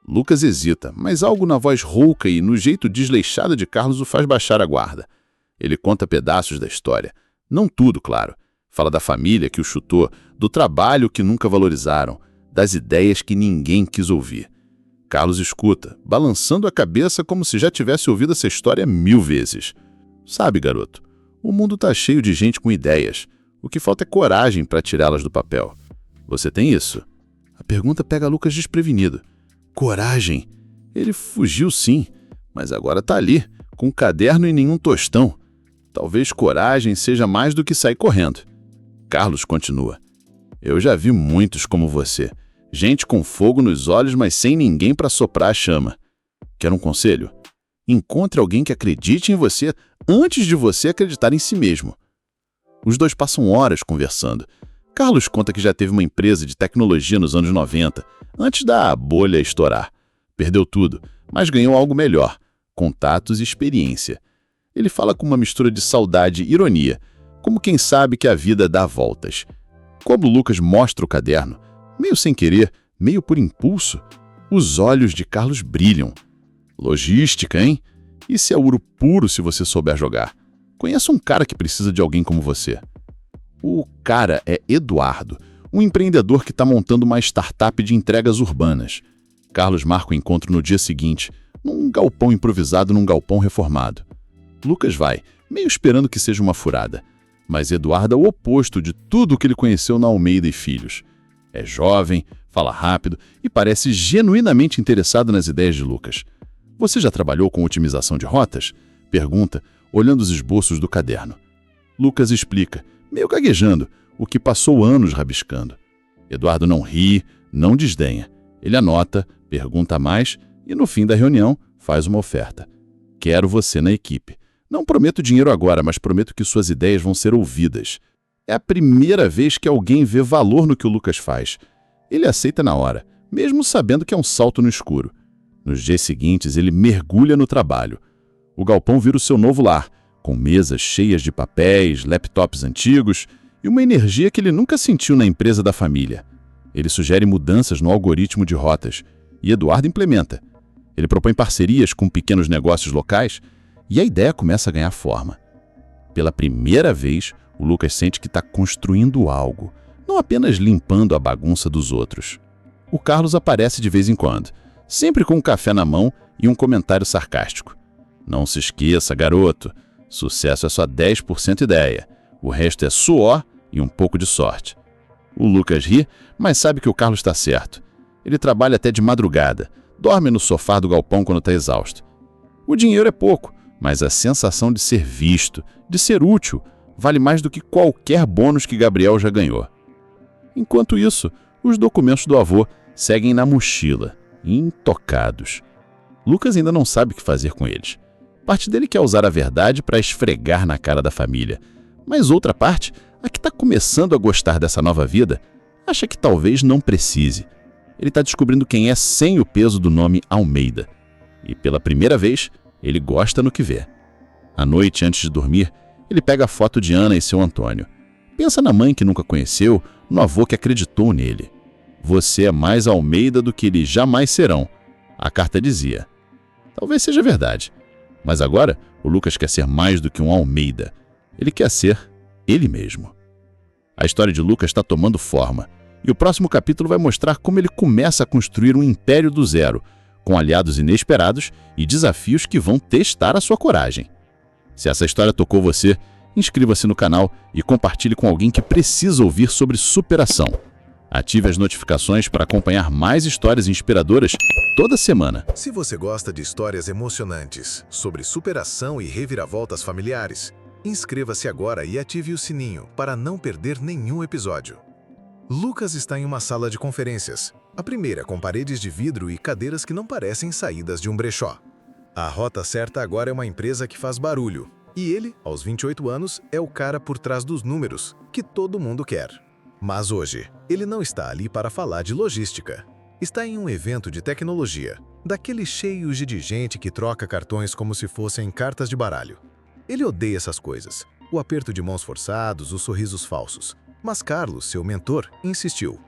Speaker 2: Lucas hesita, mas algo na voz rouca e no jeito desleixado de Carlos o faz baixar a guarda. Ele conta pedaços da história. Não tudo, claro. Fala da família que o chutou, do trabalho que nunca valorizaram, das ideias que ninguém quis ouvir. Carlos escuta, balançando a cabeça como se já tivesse ouvido essa história 1000 vezes. Sabe, garoto, o mundo tá cheio de gente com ideias. O que falta é coragem para tirá-las do papel. Você tem isso? A pergunta pega Lucas desprevenido. Coragem? Ele fugiu sim, mas agora tá ali, com um caderno e nenhum tostão.
Speaker 1: Talvez coragem seja mais do que sair correndo. Carlos continua. Eu já vi muitos como você. Gente com fogo nos olhos, mas sem ninguém para soprar a chama. Quer um conselho? Encontre alguém que acredite em você antes de você acreditar em si mesmo. Os dois passam horas conversando. Carlos conta que já teve uma empresa de tecnologia nos anos 90, antes da bolha estourar. Perdeu tudo, mas ganhou algo melhor, contatos e experiência. Ele fala com uma mistura de saudade e ironia, como quem sabe que a vida dá voltas. Quando Lucas mostra o caderno, meio sem querer, meio por impulso, os olhos de Carlos brilham. Logística, hein? Isso é ouro puro se você souber jogar. Conheço um cara que precisa de alguém como você. O cara é Eduardo, um empreendedor que está montando uma startup de entregas urbanas. Carlos marca o encontro no dia seguinte, num galpão improvisado num galpão reformado. Lucas vai, meio esperando que seja uma furada. Mas Eduardo é o oposto de tudo o que ele conheceu na Almeida e Filhos. É jovem, fala rápido e parece genuinamente interessado nas ideias de Lucas. Você já trabalhou com otimização de rotas? Pergunta, olhando os esboços do caderno. Lucas explica, meio gaguejando, o que passou anos rabiscando. Eduardo não ri, não desdenha. Ele anota, pergunta mais e, no fim da reunião, faz uma oferta. Quero você na equipe. Não prometo dinheiro agora, mas prometo que suas ideias vão ser ouvidas. É a primeira vez que alguém vê valor no que o Lucas faz. Ele aceita na hora, mesmo sabendo que é um salto no escuro. Nos dias seguintes, ele mergulha no trabalho. O galpão vira o seu novo lar, com mesas cheias de papéis, laptops antigos e uma energia que ele nunca sentiu na empresa da família. Ele sugere mudanças no algoritmo de rotas e Eduardo implementa. Ele propõe parcerias com pequenos negócios locais e a ideia começa a ganhar forma. Pela primeira vez, o Lucas sente que está construindo algo, não apenas limpando a bagunça dos outros. O Carlos aparece de vez em quando, sempre com um café na mão e um comentário sarcástico. Não se esqueça, garoto, sucesso é só 10% ideia, o resto é suor e um pouco de sorte. O Lucas ri, mas sabe que o Carlos está certo. Ele trabalha até de madrugada, dorme no sofá do galpão quando está exausto. O dinheiro é pouco, mas a sensação de ser visto, de ser útil, vale mais do que qualquer bônus que Gabriel já ganhou. Enquanto isso, os documentos do avô seguem na mochila, intocados. Lucas ainda não sabe o que fazer com eles. Parte dele quer usar a verdade para esfregar na cara da família, mas outra parte, a que está começando a gostar dessa nova vida, acha que talvez não precise. Ele está descobrindo quem é sem o peso do nome Almeida. E pela primeira vez, ele gosta no que vê. À noite, antes de dormir, ele pega a foto de Ana e seu Antônio. Pensa na mãe que nunca conheceu, no avô que acreditou nele. Você é mais Almeida do que eles jamais serão, a carta dizia. Talvez seja verdade, mas agora o Lucas quer ser mais do que um Almeida. Ele quer ser ele mesmo. A história de Lucas está tomando forma, e o próximo capítulo vai mostrar como ele começa a construir um império do zero, com aliados inesperados e desafios que vão testar a sua coragem. Se essa história tocou você, inscreva-se no canal e compartilhe com alguém que precisa ouvir sobre superação. Ative as notificações para acompanhar mais histórias inspiradoras toda semana.
Speaker 2: Se você gosta de histórias emocionantes sobre superação e reviravoltas familiares, inscreva-se agora e ative o sininho para não perder nenhum episódio. Lucas está em uma sala de conferências, a primeira com paredes de vidro e cadeiras que não parecem saídas de um brechó. A Rota Certa agora é uma empresa que faz barulho, e ele, aos 28 anos, é o cara por trás dos números, que todo mundo quer. Mas hoje, ele não está ali para falar de logística. Está em um evento de tecnologia, daqueles cheios de gente que troca cartões como se fossem cartas de baralho. Ele odeia essas coisas, o aperto de mãos forçados, os sorrisos falsos. Mas Carlos, seu mentor, insistiu.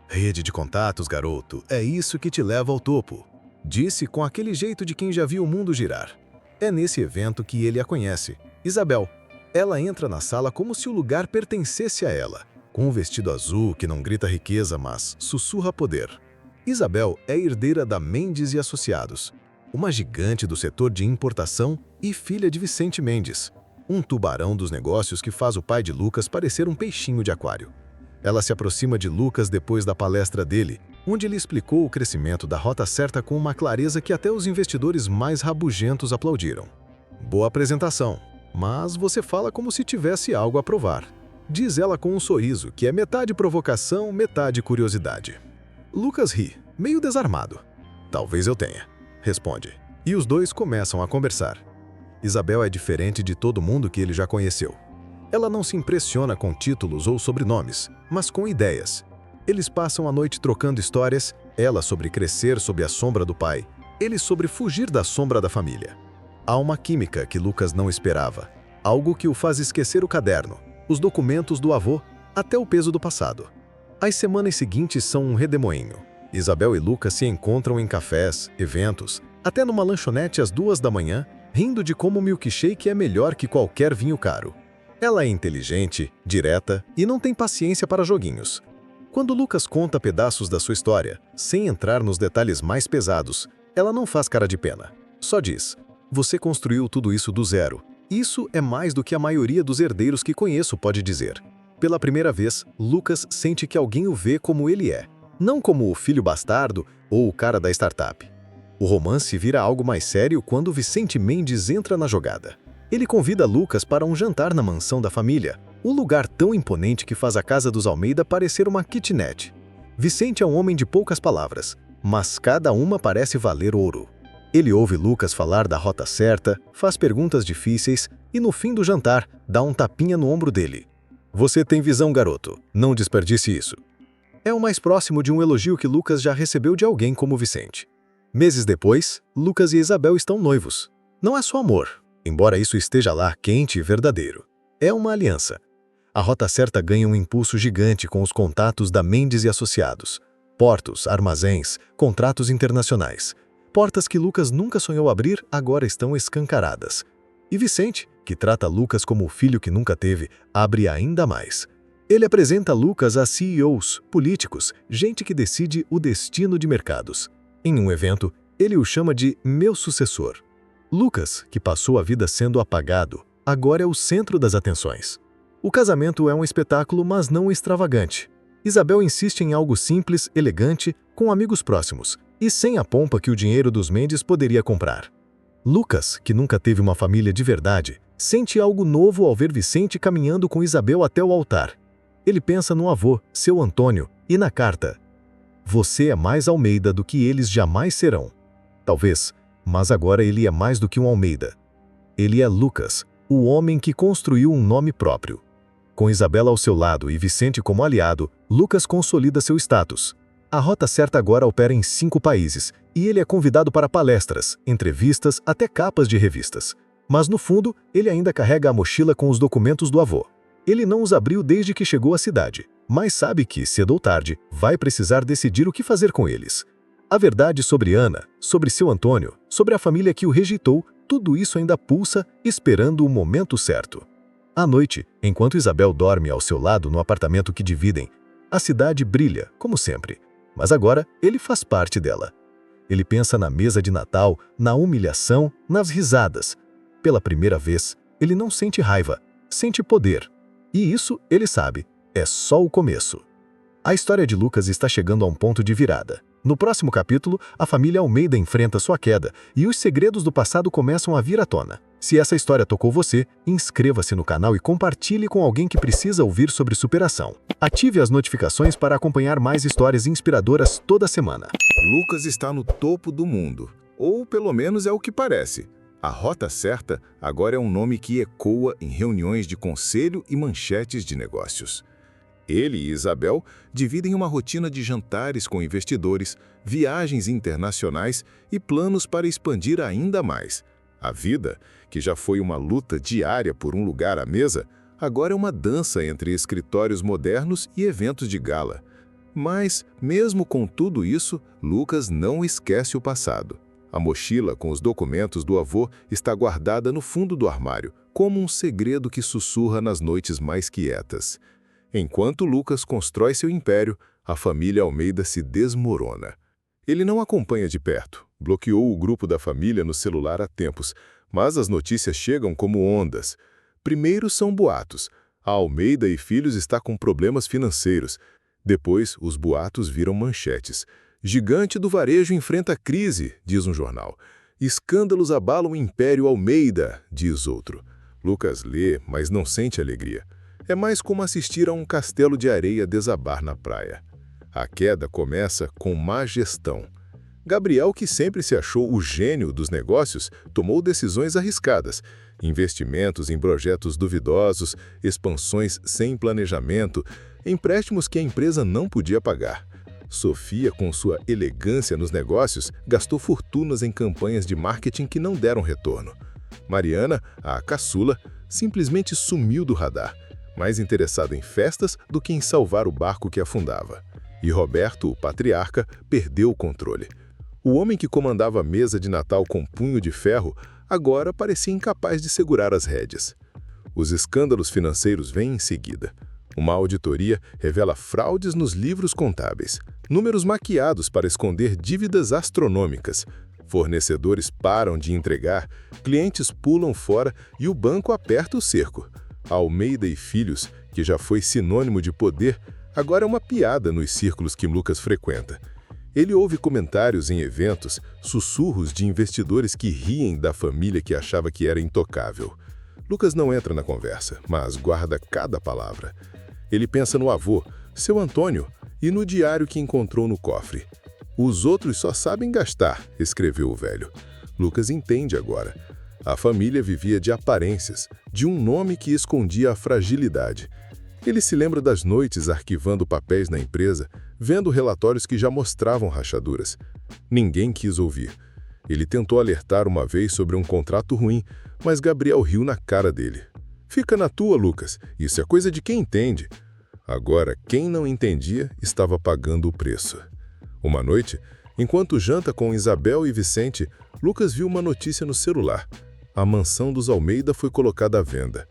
Speaker 2: Rede de contatos, garoto, é isso que te leva ao topo. Disse com aquele jeito de quem já viu o mundo girar. É nesse evento que ele a conhece, Isabel. Ela entra na sala como se o lugar pertencesse a ela, com um vestido azul que não grita riqueza, mas sussurra poder. Isabel é herdeira da Mendes e Associados, uma gigante do setor de importação e filha de Vicente Mendes, um tubarão dos negócios que faz o pai de Lucas parecer um peixinho de aquário. Ela se aproxima de Lucas depois da palestra dele, onde ele explicou o crescimento da Rota Certa com uma clareza que até os investidores mais rabugentos aplaudiram. Boa apresentação.
Speaker 4: Mas você fala como se tivesse algo a provar. Diz ela com um sorriso que é metade provocação, metade curiosidade. Lucas ri, meio desarmado. Talvez eu tenha, responde. E os dois começam a conversar. Isabel é diferente de todo mundo que ele já conheceu. Ela não se impressiona com títulos ou sobrenomes, mas com ideias. Eles passam a noite trocando histórias, ela sobre crescer sob a sombra do pai, ele sobre fugir da sombra da família. Há uma química que Lucas não esperava, algo que o faz esquecer o caderno, os documentos do avô, até o peso do passado. As semanas seguintes são um redemoinho. Isabel e Lucas se encontram em cafés, eventos, até numa lanchonete às 2 da manhã, rindo de como o milkshake é melhor que qualquer vinho caro. Ela é inteligente, direta e não tem paciência para joguinhos. Quando Lucas conta pedaços da sua história, sem entrar nos detalhes mais pesados, ela não faz cara de pena. Só diz: "Você construiu tudo isso do zero. Isso é mais do que a maioria dos herdeiros que conheço pode dizer." Pela primeira vez, Lucas sente que alguém o vê como ele é, não como o filho bastardo ou o cara da startup. O romance vira algo mais sério quando Vicente Mendes entra na jogada. Ele convida Lucas para um jantar na mansão da família, um lugar tão imponente que faz a casa dos Almeida parecer uma kitnet. Vicente é um homem de poucas palavras, mas cada uma parece valer ouro. Ele ouve Lucas falar da rota certa, faz perguntas difíceis e, no fim do jantar, dá um tapinha no ombro dele. "Você tem visão, garoto. Não desperdice isso." É o mais próximo de um elogio que Lucas já recebeu de alguém como Vicente. Meses depois, Lucas e Isabel estão noivos. Não é só amor, embora isso esteja lá quente e verdadeiro. É uma aliança. A Rota Certa ganha um impulso gigante com os contatos da Mendes e Associados. Portos, armazéns, contratos internacionais. Portas que Lucas nunca sonhou abrir agora estão escancaradas. E Vicente, que trata Lucas como o filho que nunca teve, abre ainda mais. Ele apresenta Lucas a CEOs, políticos, gente que decide o destino de mercados. Em um evento, ele o chama de "meu sucessor". Lucas, que passou a vida sendo apagado, agora é o centro das atenções. O casamento é um espetáculo, mas não extravagante. Isabel insiste em algo simples, elegante, com amigos próximos, e sem a pompa que o dinheiro dos Mendes poderia comprar. Lucas, que nunca teve uma família de verdade, sente algo novo ao ver Vicente caminhando com Isabel até o altar. Ele pensa no avô, seu Antônio, e na carta: "Você é mais Almeida do que eles jamais serão." Talvez, mas agora ele é mais do que um Almeida. Ele é Lucas, o homem que construiu um nome próprio. Com Isabela ao seu lado e Vicente como aliado, Lucas consolida seu status. A Rota Certa agora opera em 5 países, e ele é convidado para palestras, entrevistas, até capas de revistas. Mas no fundo, ele ainda carrega a mochila com os documentos do avô. Ele não os abriu desde que chegou à cidade, mas sabe que, cedo ou tarde, vai precisar decidir o que fazer com eles. A verdade sobre Ana, sobre seu Antônio, sobre a família que o rejeitou, tudo isso ainda pulsa, esperando o momento certo. À noite, enquanto Isabel dorme ao seu lado no apartamento que dividem, a cidade brilha, como sempre. Mas agora ele faz parte dela. Ele pensa na mesa de Natal, na humilhação, nas risadas. Pela primeira vez, ele não sente raiva, sente poder. E isso, ele sabe, é só o começo. A história de Lucas está chegando a um ponto de virada. No próximo capítulo, a família Almeida enfrenta sua queda e os segredos do passado começam a vir à tona. Se essa história tocou você, inscreva-se no canal e compartilhe com alguém que precisa ouvir sobre superação. Ative as notificações para acompanhar mais histórias inspiradoras toda semana.
Speaker 5: Lucas está no topo do mundo, ou pelo menos é o que parece. A Rota Certa agora é um nome que ecoa em reuniões de conselho e manchetes de negócios. Ele e Isabel dividem uma rotina de jantares com investidores, viagens internacionais e planos para expandir ainda mais. A vida, que já foi uma luta diária por um lugar à mesa, agora é uma dança entre escritórios modernos e eventos de gala. Mas, mesmo com tudo isso, Lucas não esquece o passado. A mochila com os documentos do avô está guardada no fundo do armário, como um segredo que sussurra nas noites mais quietas. Enquanto Lucas constrói seu império, a família Almeida se desmorona. Ele não acompanha de perto, bloqueou o grupo da família no celular há tempos, mas as notícias chegam como ondas. Primeiro são boatos. A Almeida e Filhos está com problemas financeiros. Depois, os boatos viram manchetes. Gigante do varejo enfrenta crise, diz um jornal. Escândalos abalam o Império Almeida, diz outro. Lucas lê, mas não sente alegria. É mais como assistir a um castelo de areia desabar na praia. A queda começa com má gestão. Gabriel, que sempre se achou o gênio dos negócios, tomou decisões arriscadas. Investimentos em projetos duvidosos, expansões sem planejamento, empréstimos que a empresa não podia pagar. Sofia, com sua elegância nos negócios, gastou fortunas em campanhas de marketing que não deram retorno. Mariana, a caçula, simplesmente sumiu do radar, mais interessada em festas do que em salvar o barco que afundava. E Roberto, o patriarca, perdeu o controle. O homem que comandava a mesa de Natal com punho de ferro agora parecia incapaz de segurar as rédeas. Os escândalos financeiros vêm em seguida. Uma auditoria revela fraudes nos livros contábeis, números maquiados para esconder dívidas astronômicas. Fornecedores param de entregar, clientes pulam fora e o banco aperta o cerco. Almeida e Filhos, que já foi sinônimo de poder, agora é uma piada nos círculos que Lucas frequenta. Ele ouve comentários em eventos, sussurros de investidores que riem da família que achava que era intocável. Lucas não entra na conversa, mas guarda cada palavra. Ele pensa no avô, seu Antônio, e no diário que encontrou no cofre. Os outros só sabem gastar, escreveu o velho. Lucas entende agora. A família vivia de aparências, de um nome que escondia a fragilidade. Ele se lembra das noites arquivando papéis na empresa, vendo relatórios que já mostravam rachaduras. Ninguém quis ouvir. Ele tentou alertar uma vez sobre um contrato ruim, mas Gabriel riu na cara dele. Fica na tua, Lucas. Isso é coisa de quem entende. Agora, quem não entendia estava pagando o preço. Uma noite, enquanto janta com Isabel e Vicente, Lucas viu uma notícia no celular. A mansão dos Almeida foi colocada à venda.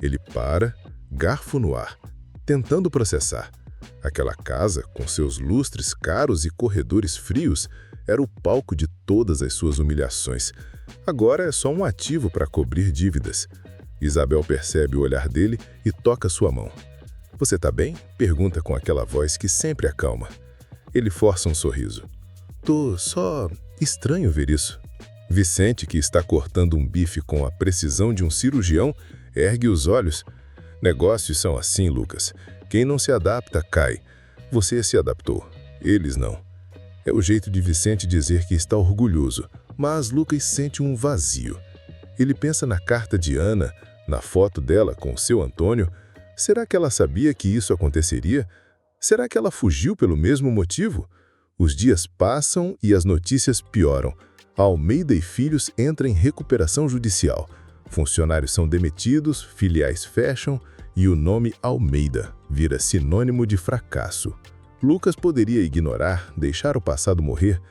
Speaker 5: Ele para, garfo no ar, tentando processar. Aquela casa, com seus lustres caros e corredores frios, era o palco de todas as suas humilhações. Agora é só um ativo para cobrir dívidas. Isabel percebe o olhar dele e toca sua mão. "Você tá bem?" pergunta com aquela voz que sempre acalma. Ele força um sorriso. "Tô só estranho ver isso." Vicente, que está cortando um bife com a precisão de um cirurgião, ergue os olhos. "Negócios são assim, Lucas. Quem não se adapta, cai. Você se adaptou. Eles não." É o jeito de Vicente dizer que está orgulhoso, mas Lucas sente um vazio. Ele pensa na carta de Ana, na foto dela com seu Antônio. Será que ela sabia que isso aconteceria? Será que ela fugiu pelo mesmo motivo? Os dias passam e as notícias pioram. Almeida e Filhos entram em recuperação judicial. Funcionários são demitidos, filiais fecham e o nome Almeida vira sinônimo de fracasso. Lucas poderia ignorar, deixar o passado morrer,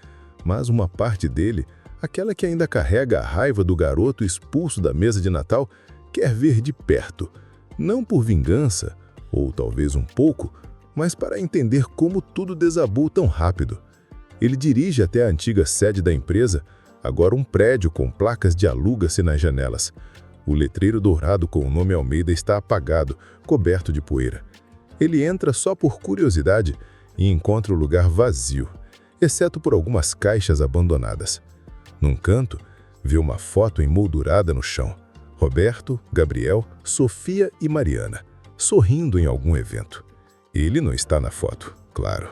Speaker 5: mas uma parte dele, aquela que ainda carrega a raiva do garoto expulso da mesa de Natal, quer ver de perto. Não por vingança, ou talvez um pouco, mas para entender como tudo desabou tão rápido. Ele dirige até a antiga sede da empresa, agora um prédio com placas de aluga-se nas janelas. O letreiro dourado com o nome Almeida está apagado, coberto de poeira. Ele entra só por curiosidade e encontra o lugar vazio, exceto por algumas caixas abandonadas. Num canto, vê uma foto emoldurada no chão. Roberto, Gabriel, Sofia e Mariana, sorrindo em algum evento. Ele não está na foto, claro.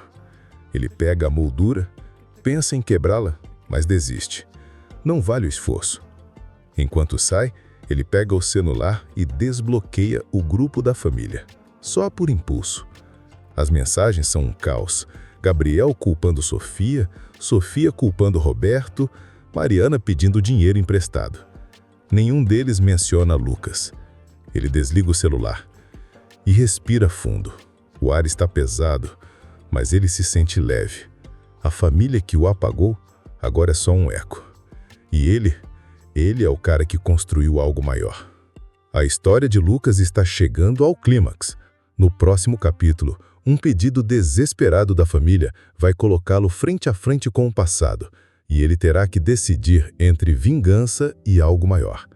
Speaker 5: Ele pega a moldura, pensa em quebrá-la, mas desiste. Não vale o esforço. Enquanto sai, ele pega o celular e desbloqueia o grupo da família, só por impulso. As mensagens são um caos. Gabriel culpando Sofia, Sofia culpando Roberto, Mariana pedindo dinheiro emprestado. Nenhum deles menciona Lucas. Ele desliga o celular e respira fundo. O ar está pesado, mas ele se sente leve. A família que o apagou agora é só um eco. E ele é o cara que construiu algo maior. A história de Lucas está chegando ao clímax. No próximo capítulo, um pedido desesperado da família vai colocá-lo frente a frente com o passado, e ele terá que decidir entre vingança e algo maior.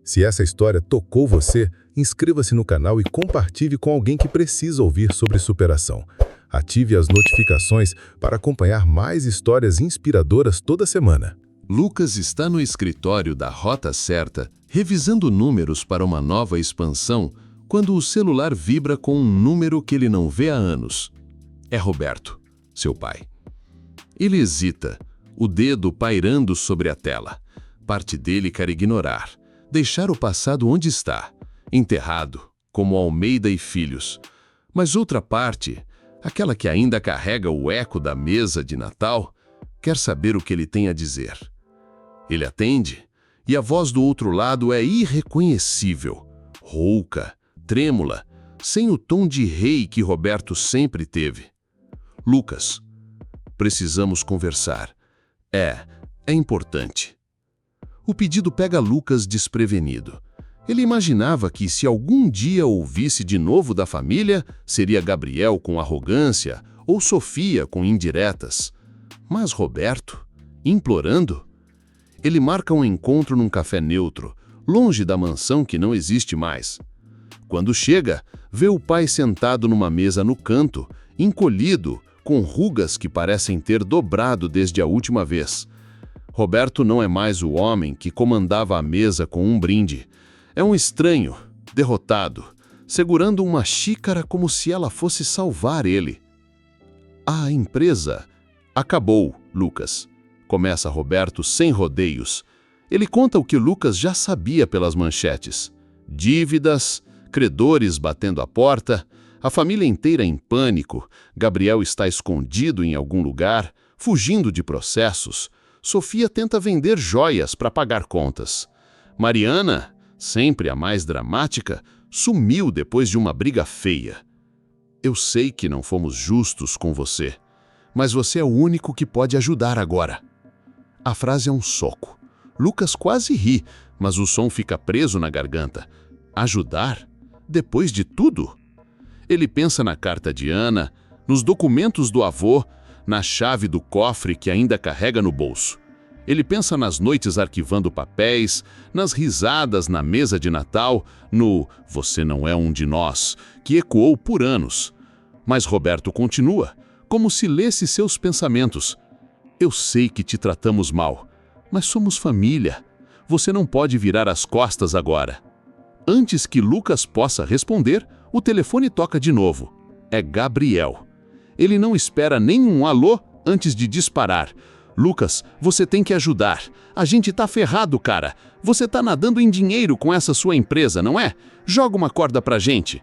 Speaker 5: Se essa história tocou você, inscreva-se no canal e compartilhe com alguém que precisa ouvir sobre superação. Ative as notificações para acompanhar mais histórias inspiradoras toda semana.
Speaker 2: Lucas está no escritório da Rota Certa, revisando números para uma nova expansão, quando o celular vibra com um número que ele não vê há anos. É Roberto, seu pai. Ele hesita, o dedo pairando sobre a tela. Parte dele quer ignorar, deixar o passado onde está, enterrado, como Almeida e Filhos. Mas outra parte, aquela que ainda carrega o eco da mesa de Natal, quer saber o que ele tem a dizer. Ele atende, e a voz do outro lado é irreconhecível, rouca, trêmula, sem o tom de rei que Roberto sempre teve. Lucas, precisamos conversar. É importante. O pedido pega Lucas desprevenido. Ele imaginava que, se algum dia ouvisse de novo da família, seria Gabriel com arrogância ou Sofia com indiretas. Mas Roberto, implorando? Ele marca um encontro num café neutro, longe da mansão que não existe mais. Quando chega, vê o pai sentado numa mesa no canto, encolhido, com rugas que parecem ter dobrado desde a última vez. Roberto não é mais o homem que comandava a mesa com um brinde. É um estranho, derrotado, segurando uma xícara como se ela fosse salvar ele. A empresa acabou, Lucas. Começa Roberto sem rodeios. Ele conta o que Lucas já sabia pelas manchetes. Dívidas, credores batendo a porta, a família inteira em pânico, Gabriel está escondido em algum lugar, fugindo de processos. Sofia tenta vender joias para pagar contas. Mariana, sempre a mais dramática, sumiu depois de uma briga feia. Eu sei que não fomos justos com você, mas você é o único que pode ajudar agora. A frase é um soco. Lucas quase ri, mas o som fica preso na garganta. Ajudar? Depois de tudo? Ele pensa na carta de Ana, nos documentos do avô, na chave do cofre que ainda carrega no bolso. Ele pensa nas noites arquivando papéis, nas risadas na mesa de Natal, no "Você não é um de nós", que ecoou por anos. Mas Roberto continua, como se lesse seus pensamentos. Eu sei que te tratamos mal, mas somos família. Você não pode virar as costas agora. Antes que Lucas possa responder, o telefone toca de novo. É Gabriel. Ele não espera nenhum alô antes de disparar. Lucas, você tem que ajudar. A gente tá ferrado, cara. Você tá nadando em dinheiro com essa sua empresa, não é? Joga uma corda pra gente.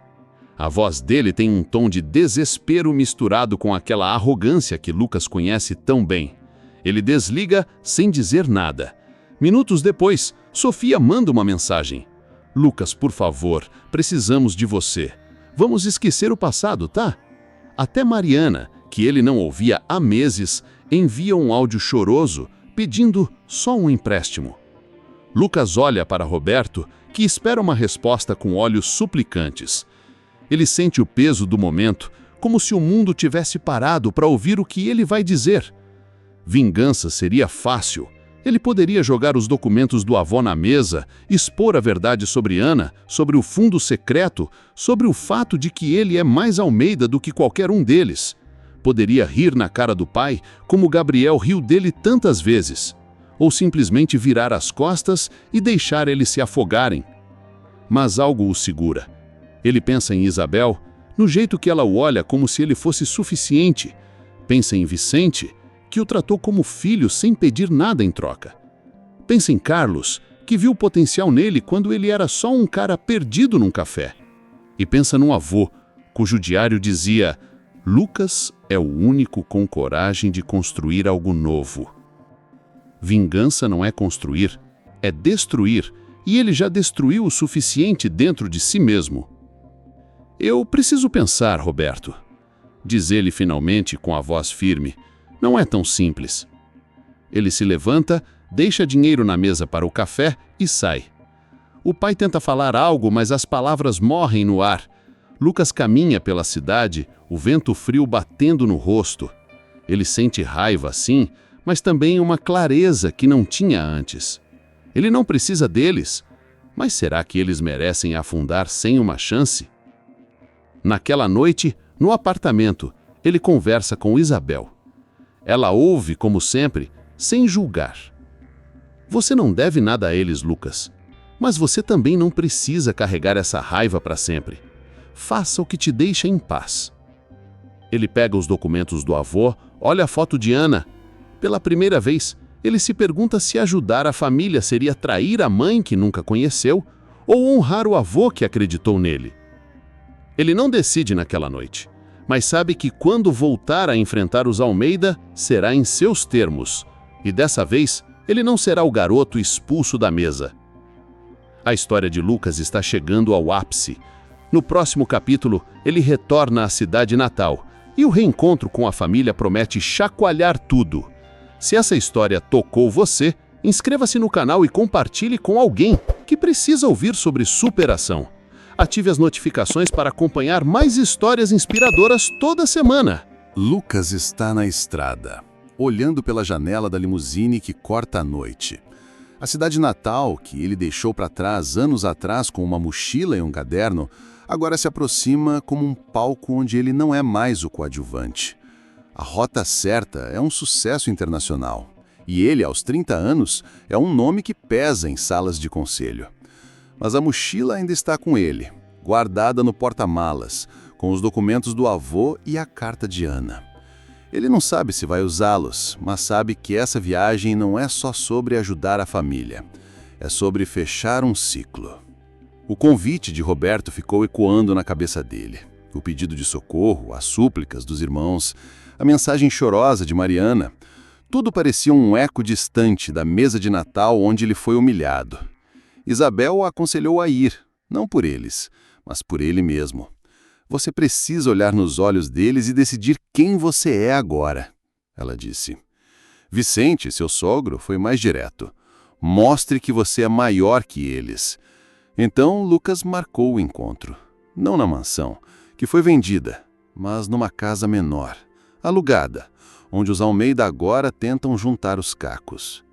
Speaker 2: A voz dele tem um tom de desespero misturado com aquela arrogância que Lucas conhece tão bem. Ele desliga sem dizer nada. Minutos depois, Sofia manda uma mensagem. Lucas, por favor, precisamos de você. Vamos esquecer o passado, tá? Até Mariana, que ele não ouvia há meses, envia um áudio choroso pedindo só um empréstimo. Lucas olha para Roberto, que espera uma resposta com olhos suplicantes. Ele sente o peso do momento, como se o mundo tivesse parado para ouvir o que ele vai dizer. Vingança seria fácil. Ele poderia jogar os documentos do avô na mesa, expor a verdade sobre Ana, sobre o fundo secreto, sobre o fato de que ele é mais Almeida do que qualquer um deles. Poderia rir na cara do pai, como Gabriel riu dele tantas vezes. Ou simplesmente virar as costas e deixar eles se afogarem. Mas algo o segura. Ele pensa em Isabel, no jeito que ela o olha como se ele fosse suficiente. Pensa em Vicente, que o tratou como filho sem pedir nada em troca. Pensa em Carlos, que viu potencial nele quando ele era só um cara perdido num café. E pensa num avô, cujo diário dizia: Lucas é o único com coragem de construir algo novo. Vingança não é construir, é destruir, e ele já destruiu o suficiente dentro de si mesmo. Eu preciso pensar, Roberto, diz ele finalmente com a voz firme. Não é tão simples. Ele se levanta, deixa dinheiro na mesa para o café e sai. O pai tenta falar algo, mas as palavras morrem no ar. Lucas caminha pela cidade, o vento frio batendo no rosto. Ele sente raiva, sim, mas também uma clareza que não tinha antes. Ele não precisa deles, mas será que eles merecem afundar sem uma chance? Naquela noite, no apartamento, ele conversa com Isabel. Ela ouve, como sempre, sem julgar.
Speaker 3: Você não deve nada a eles, Lucas. Mas você também não precisa carregar essa raiva para sempre. Faça o que te deixa em paz. Ele pega os documentos do avô, olha a foto de Ana. Pela primeira vez, ele se pergunta se ajudar a família seria trair a mãe que nunca conheceu ou honrar o avô que acreditou nele. Ele não decide naquela noite, mas sabe que quando voltar a enfrentar os Almeida, será em seus termos. E dessa vez, ele não será o garoto expulso da mesa. A história de Lucas está chegando ao ápice. No próximo capítulo, ele retorna à cidade natal e o reencontro com a família promete chacoalhar tudo. Se essa história tocou você, inscreva-se no canal e compartilhe com alguém que precisa ouvir sobre superação. Ative as notificações para acompanhar mais histórias inspiradoras toda semana.
Speaker 2: Lucas está na estrada, olhando pela janela da limusine que corta a noite. A cidade natal, que ele deixou para trás anos atrás com uma mochila e um caderno, agora se aproxima como um palco onde ele não é mais o coadjuvante. A Rota Certa é um sucesso internacional. E ele, aos 30 anos, é um nome que pesa em salas de conselho. Mas a mochila ainda está com ele, guardada no porta-malas, com os documentos do avô e a carta de Ana. Ele não sabe se vai usá-los, mas sabe que essa viagem não é só sobre ajudar a família. É sobre fechar um ciclo. O convite de Roberto ficou ecoando na cabeça dele. O pedido de socorro, as súplicas dos irmãos, a mensagem chorosa de Mariana. Tudo parecia um eco distante da mesa de Natal onde ele foi humilhado. Isabel o aconselhou a ir, não por eles, mas por ele mesmo. Você precisa olhar nos olhos deles e decidir quem você é agora, ela disse. Vicente, seu sogro, foi mais direto. Mostre que você é maior que eles. Então, Lucas marcou o encontro. Não na mansão, que foi vendida, mas numa casa menor, alugada, onde os Almeida agora tentam juntar os cacos.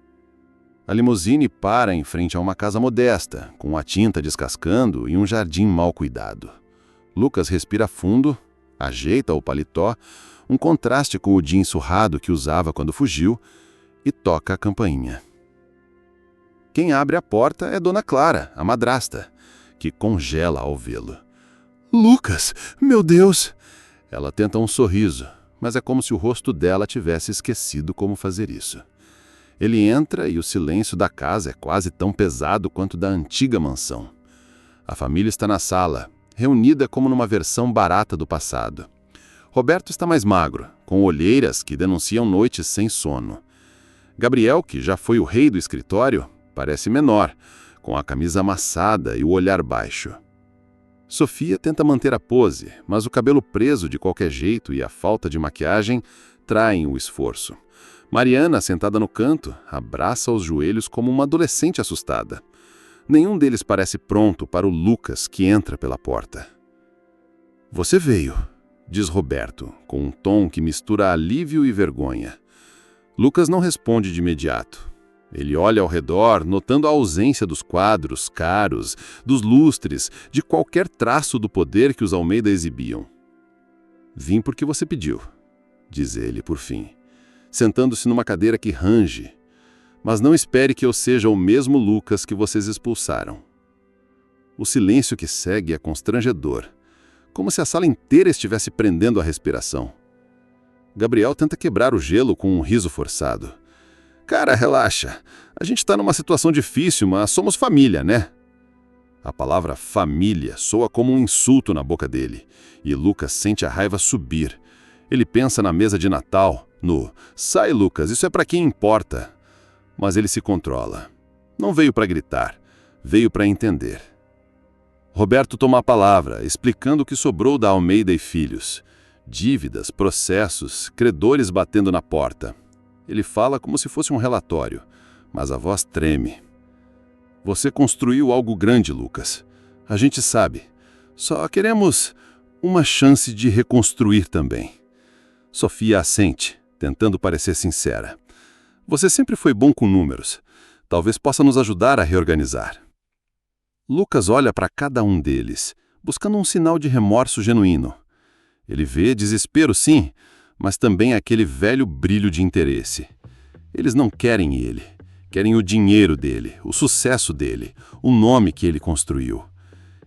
Speaker 2: A limusine para em frente a uma casa modesta, com a tinta descascando e um jardim mal cuidado. Lucas respira fundo, ajeita o paletó, um contraste com o jeans surrado que usava quando fugiu, e toca a campainha. Quem abre a porta é Dona Clara, a madrasta, que congela ao vê-lo. Lucas, meu Deus! Ela tenta um sorriso, mas é como se o rosto dela tivesse esquecido como fazer isso. Ele entra e o silêncio da casa é quase tão pesado quanto da antiga mansão. A família está na sala, reunida como numa versão barata do passado. Roberto está mais magro, com olheiras que denunciam noites sem sono. Gabriel, que já foi o rei do escritório, parece menor, com a camisa amassada e o olhar baixo. Sofia tenta manter a pose, mas o cabelo preso de qualquer jeito e a falta de maquiagem traem o esforço. Mariana, sentada no canto, abraça os joelhos como uma adolescente assustada. Nenhum deles parece pronto para o Lucas que entra pela porta. Você veio, diz Roberto, com um tom que mistura alívio e vergonha. Lucas não responde de imediato. Ele olha ao redor, notando a ausência dos quadros caros, dos lustres, de qualquer traço do poder que os Almeida exibiam. Vim porque você pediu, diz ele por fim, sentando-se numa cadeira que range. Mas não espere que eu seja o mesmo Lucas que vocês expulsaram. O silêncio que segue é constrangedor, como se a sala inteira estivesse prendendo a respiração. Gabriel tenta quebrar o gelo com um riso forçado. Cara, relaxa. A gente está numa situação difícil, mas somos família, né? A palavra família soa como um insulto na boca dele, e Lucas sente a raiva subir. Ele pensa na mesa de Natal, no "Sai, Lucas, isso é para quem importa". Mas ele se controla. Não veio para gritar, veio para entender. Roberto toma a palavra, explicando o que sobrou da Almeida e Filhos. Dívidas, processos, credores batendo na porta. Ele fala como se fosse um relatório, mas a voz treme. Você construiu algo grande, Lucas. A gente sabe. Só queremos uma chance de reconstruir também. Sofia assente, tentando parecer sincera. Você sempre foi bom com números. Talvez possa nos ajudar a reorganizar. Lucas olha para cada um deles, buscando um sinal de remorso genuíno. Ele vê desespero, sim, mas também aquele velho brilho de interesse. Eles não querem ele.
Speaker 3: Querem o dinheiro dele, o sucesso dele, o nome que ele construiu.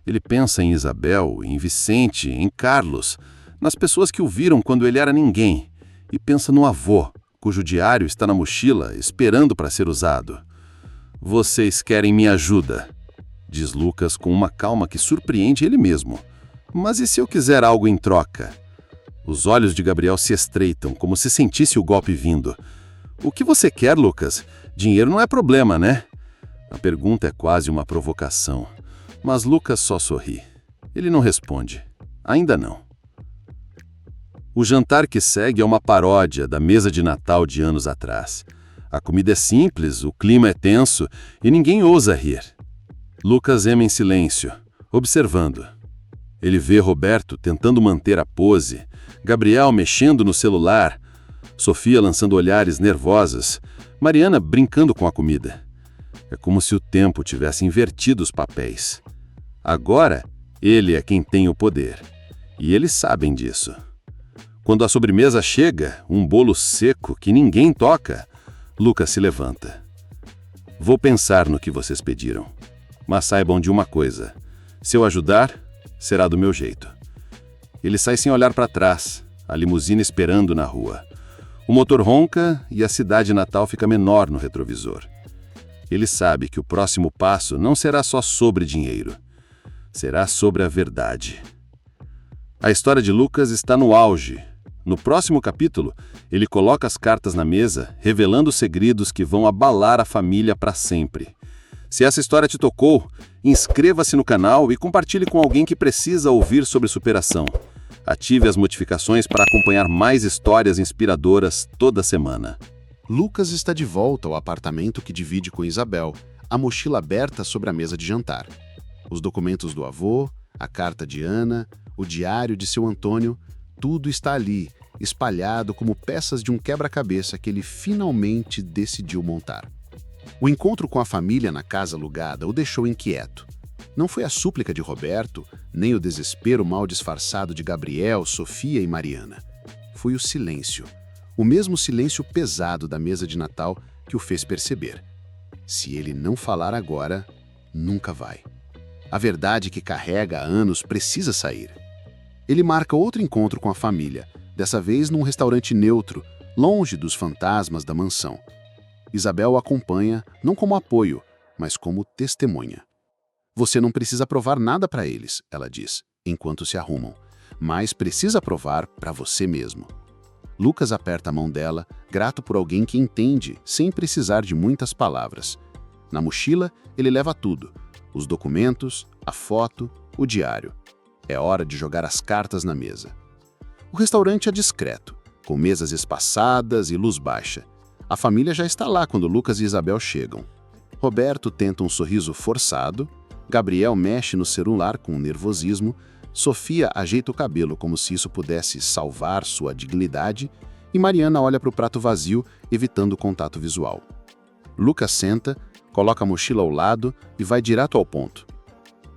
Speaker 3: Ele pensa em Isabel, em Vicente, em Carlos, nas pessoas que o viram quando ele era ninguém, e pensa no avô, cujo diário está na mochila, esperando para ser usado. Vocês querem minha ajuda, diz Lucas com uma calma que surpreende ele mesmo. Mas e se eu quiser algo em troca? Os olhos de Gabriel se estreitam, como se sentisse o golpe vindo. O que você quer, Lucas? Dinheiro não é problema, né? A pergunta é quase uma provocação. Mas Lucas só sorri. Ele não responde. Ainda não. O jantar que segue é uma paródia da mesa de Natal de anos atrás. A comida é simples, o clima é tenso e ninguém ousa rir. Lucas ema em silêncio, observando. Ele vê Roberto tentando manter a pose, Gabriel mexendo no celular, Sofia lançando olhares nervosas, Mariana brincando com a comida. É como se o tempo tivesse invertido os papéis. Agora, ele é quem tem o poder. E eles sabem disso. Quando a sobremesa chega, um bolo seco que ninguém toca, Lucas se levanta. Vou pensar no que vocês pediram. Mas saibam de uma coisa. Se eu ajudar, será do meu jeito. Ele sai sem olhar para trás, a limusine esperando na rua. O motor ronca e a cidade natal fica menor no retrovisor. Ele sabe que o próximo passo não será só sobre dinheiro. Será sobre a verdade. A história de Lucas está no auge. No próximo capítulo, ele coloca as cartas na mesa, revelando segredos que vão abalar a família para sempre. Se essa história te tocou, inscreva-se no canal e compartilhe com alguém que precisa ouvir sobre superação. Ative as notificações para acompanhar mais histórias inspiradoras toda semana.
Speaker 2: Lucas está de volta ao apartamento que divide com Isabel, a mochila aberta sobre a mesa de jantar. Os documentos do avô, a carta de Ana, o diário de seu Antônio, tudo está ali, espalhado como peças de um quebra-cabeça que ele finalmente decidiu montar. O encontro com a família na casa alugada o deixou inquieto. Não foi a súplica de Roberto, nem o desespero mal disfarçado de Gabriel, Sofia e Mariana. Foi o silêncio. O mesmo silêncio pesado da mesa de Natal que o fez perceber. Se ele não falar agora, nunca vai. A verdade que carrega há anos precisa sair. Ele marca outro encontro com a família, dessa vez num restaurante neutro, longe dos fantasmas da mansão. Isabel o acompanha não como apoio, mas como testemunha. Você não precisa provar nada para eles, ela diz, enquanto se arrumam, mas precisa provar para você mesmo. Lucas aperta a mão dela, grato por alguém que entende, sem precisar de muitas palavras. Na mochila, ele leva tudo: os documentos, a foto, o diário. É hora de jogar as cartas na mesa. O restaurante é discreto, com mesas espaçadas e luz baixa. A família já está lá quando Lucas e Isabel chegam. Roberto tenta um sorriso forçado, Gabriel mexe no celular com nervosismo, Sofia ajeita o cabelo como se isso pudesse salvar sua dignidade e Mariana olha para o prato vazio, evitando o contato visual. Lucas senta, coloca a mochila ao lado e vai direto ao ponto.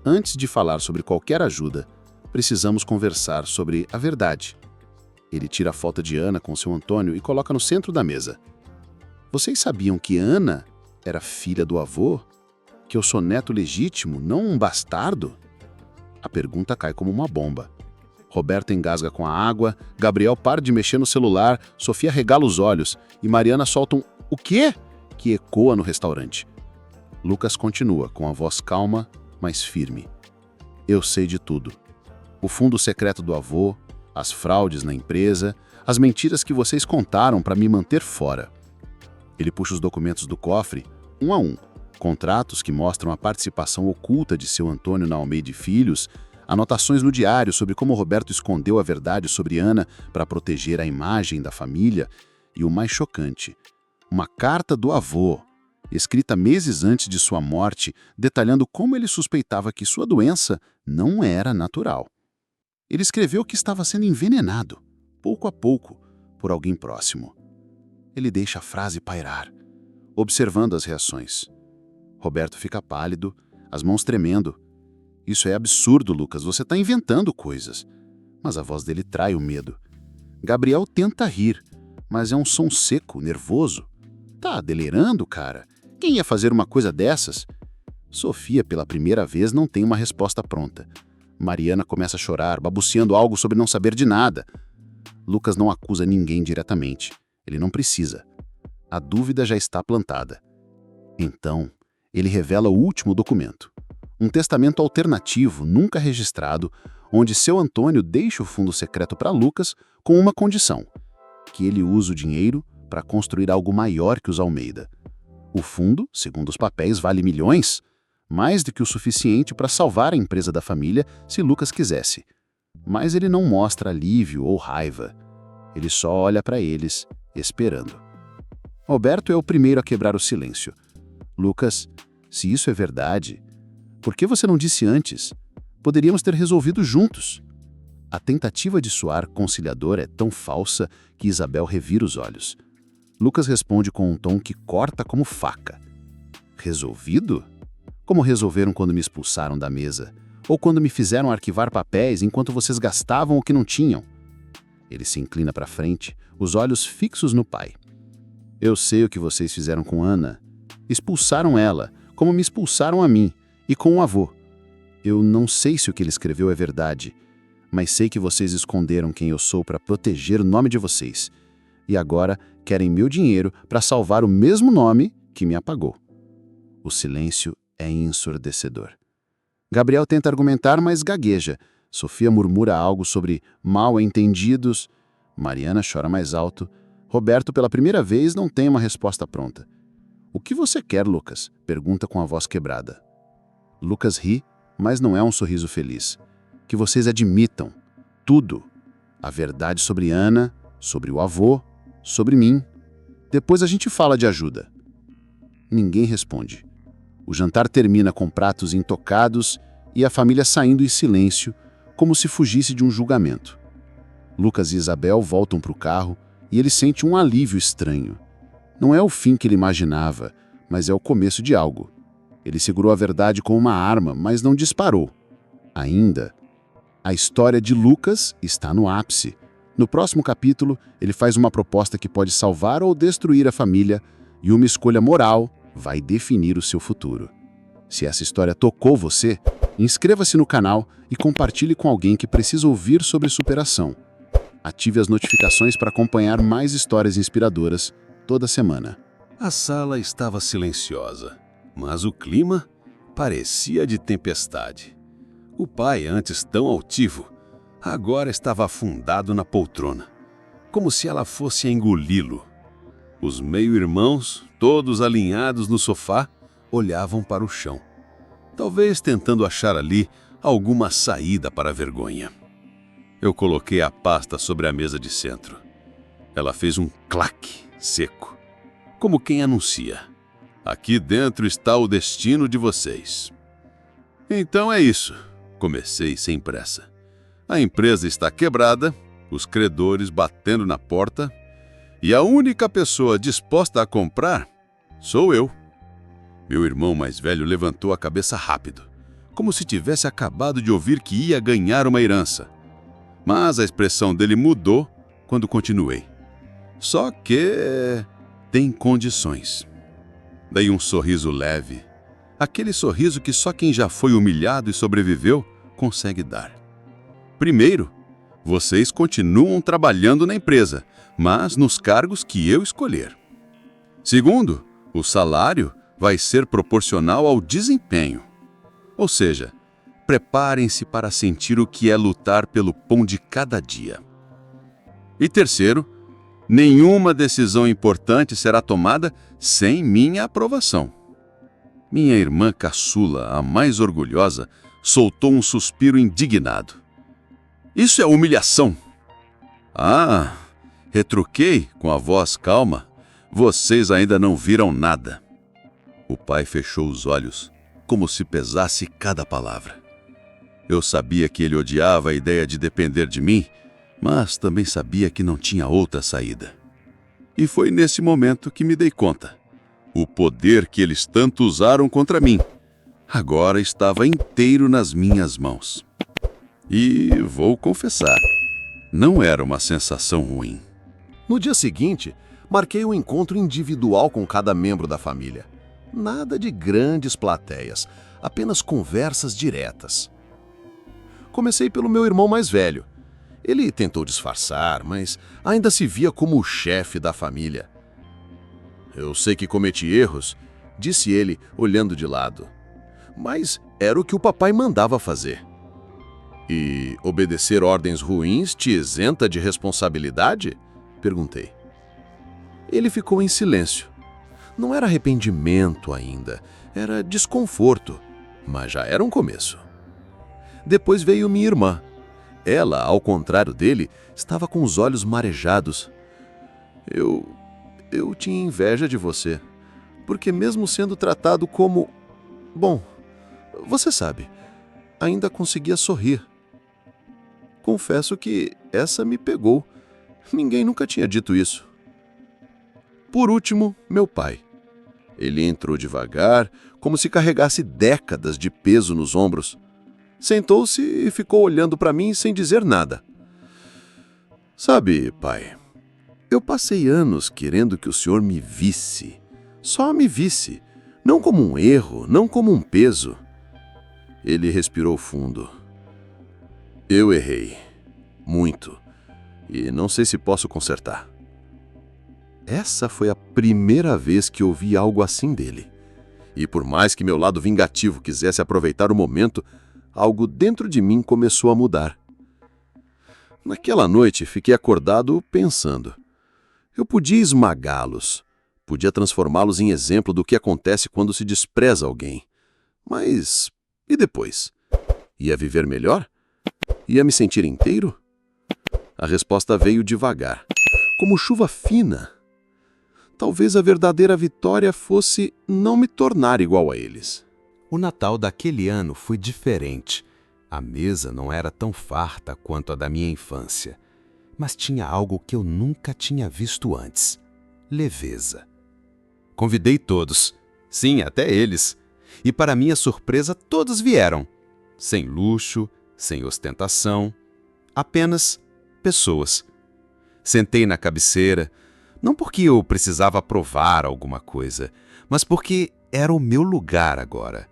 Speaker 2: Antes de falar sobre qualquer ajuda, precisamos conversar sobre a verdade. Ele tira a foto de Ana com seu Antônio e coloca no centro da mesa. Vocês sabiam que Ana era filha do avô? Que eu sou neto legítimo, não um bastardo? A pergunta cai como uma bomba. Roberto engasga com a água, Gabriel para de mexer no celular, Sofia regala os olhos e Mariana solta um "o quê?" que ecoa no restaurante. Lucas continua com a voz calma, mas firme. Eu sei de tudo. O fundo secreto do avô, as fraudes na empresa, as mentiras que vocês contaram para me manter fora. Ele puxa os documentos do cofre, um a um. Contratos que mostram a participação oculta de seu Antônio na Almeida e Filhos, anotações no diário sobre como Roberto escondeu a verdade sobre Ana para proteger a imagem da família e o mais chocante, uma carta do avô, escrita meses antes de sua morte, detalhando como ele suspeitava que sua doença não era natural. Ele escreveu que estava sendo envenenado, pouco a pouco, por alguém próximo. Ele deixa a frase pairar, observando as reações. Roberto fica pálido, as mãos tremendo. Isso é absurdo, Lucas, você está inventando coisas. Mas a voz dele trai o medo. Gabriel tenta rir, mas é um som seco, nervoso. Tá delirando, cara?
Speaker 1: Quem ia fazer uma coisa dessas? Sofia, pela primeira vez, não tem uma resposta pronta. Mariana começa a chorar, balbuciando algo sobre não saber de nada. Lucas não acusa ninguém diretamente. Ele não precisa. A dúvida já está plantada. Então, ele revela o último documento. Um testamento alternativo, nunca registrado, onde seu Antônio deixa o fundo secreto para Lucas com uma condição: que ele use o dinheiro para construir algo maior que os Almeida. O fundo, segundo os papéis, vale milhões, mais do que o suficiente para salvar a empresa da família se Lucas quisesse. Mas ele não mostra alívio ou raiva. Ele só olha para eles, esperando. Roberto é o primeiro a quebrar o silêncio. Lucas, se isso é verdade, por que você não disse antes? Poderíamos ter resolvido juntos. A tentativa de soar conciliador é tão falsa que Isabel revira os olhos. Lucas responde com um tom que corta como faca. Resolvido? Como resolveram quando me expulsaram da mesa? Ou quando me fizeram arquivar papéis enquanto vocês gastavam o que não tinham? Ele se inclina para frente, os olhos fixos no pai. Eu sei o que vocês fizeram com Ana. Expulsaram ela, como me expulsaram a mim, e com o avô. Eu não sei se o que ele escreveu é verdade, mas sei que vocês esconderam quem eu sou para proteger o nome de vocês. E agora querem meu dinheiro para salvar o mesmo nome que me apagou. O silêncio é ensurdecedor. Gabriel tenta argumentar, mas gagueja. Sofia murmura algo sobre mal-entendidos. Mariana chora mais alto. Roberto, pela primeira vez, não tem uma resposta pronta. O que você quer, Lucas? Pergunta com a voz quebrada. Lucas ri, mas não é um sorriso feliz. Que vocês admitam tudo. A verdade sobre Ana, sobre o avô, sobre mim. Depois a gente fala de ajuda. Ninguém responde. O jantar termina com pratos intocados e a família saindo em silêncio, como se fugisse de um julgamento. Lucas e Isabel voltam para o carro e ele sente um alívio estranho. Não é o fim que ele imaginava, mas é o começo de algo. Ele segurou a verdade com uma arma, mas não disparou. Ainda. A história de Lucas está no ápice. No próximo capítulo, ele faz uma proposta que pode salvar ou destruir a família, e uma escolha moral vai definir o seu futuro. Se essa história tocou você, inscreva-se no canal e compartilhe com alguém que precisa ouvir sobre superação. Ative as notificações para acompanhar mais histórias inspiradoras toda semana.
Speaker 3: A sala estava silenciosa, mas o clima parecia de tempestade. O pai, antes tão altivo, agora estava afundado na poltrona, como se ela fosse engoli-lo. Os meio-irmãos, todos alinhados no sofá, olhavam para o chão, talvez tentando achar ali alguma saída para a vergonha. Eu coloquei a pasta sobre a mesa de centro. Ela fez um claque seco, como quem anuncia: aqui dentro está o destino de vocês. Então é isso, comecei sem pressa. A empresa está quebrada, os credores batendo na porta, e a única pessoa disposta a comprar sou eu. Meu irmão mais velho levantou a cabeça rápido, como se tivesse acabado de ouvir que ia ganhar uma herança. Mas a expressão dele mudou quando continuei. Só que tem condições. Dei um sorriso leve, aquele sorriso que só quem já foi humilhado e sobreviveu consegue dar. Primeiro, vocês continuam trabalhando na empresa, mas nos cargos que eu escolher. Segundo, o salário vai ser proporcional ao desempenho. Ou seja, preparem-se para sentir o que é lutar pelo pão de cada dia. E terceiro, nenhuma decisão importante será tomada sem minha aprovação. Minha irmã caçula, a mais orgulhosa, soltou um suspiro indignado. Isso é humilhação! Ah, retruquei com a voz calma. Vocês ainda não viram nada. O pai fechou os olhos, como se pesasse cada palavra. Eu sabia que ele odiava a ideia de depender de mim, mas também sabia que não tinha outra saída. E foi nesse momento que me dei conta. O poder que eles tanto usaram contra mim agora estava inteiro nas minhas mãos. E vou confessar, não era uma sensação ruim.
Speaker 2: No dia seguinte, marquei um encontro individual com cada membro da família.
Speaker 3: Nada de grandes plateias, apenas conversas diretas. Comecei pelo meu irmão mais velho. Ele tentou disfarçar, mas ainda se via como o chefe da família. Eu sei que cometi erros, disse ele, olhando de lado. Mas era o que o papai mandava fazer. E obedecer ordens ruins te isenta de responsabilidade? Perguntei. Ele ficou em silêncio. Não era arrependimento ainda, era desconforto, mas já era um começo. Depois veio minha irmã. Ela, ao contrário dele, estava com os olhos marejados. Eu tinha inveja de você, porque mesmo sendo tratado como... Bom, você sabe, ainda conseguia sorrir. Confesso que essa me pegou. Ninguém nunca tinha dito isso. Por último, meu pai. Ele entrou devagar, como se carregasse décadas de peso nos ombros. Sentou-se e ficou olhando para mim sem dizer nada. Sabe, pai, eu passei anos querendo que o senhor me visse. Só me visse. Não como um erro, não como um peso. Ele respirou fundo. Eu errei. Muito. E não sei se posso consertar. Essa foi a primeira vez que ouvi algo assim dele. E por mais que meu lado vingativo quisesse aproveitar o momento, algo dentro de mim começou a mudar. Naquela noite, fiquei acordado pensando. Eu podia esmagá-los, podia transformá-los em exemplo do que acontece quando se despreza alguém. Mas e depois? Ia viver melhor? Ia me sentir inteiro? A resposta veio devagar, como chuva fina. Talvez a verdadeira vitória fosse não me tornar igual a eles.
Speaker 6: O Natal daquele ano foi diferente. A mesa não era tão farta quanto a da minha infância, mas tinha algo que eu nunca tinha visto antes: leveza. Convidei todos, sim, até eles. E para minha surpresa, todos vieram. Sem luxo, sem ostentação, apenas pessoas. Sentei na cabeceira, não porque eu precisava provar alguma coisa, mas porque era o meu lugar agora.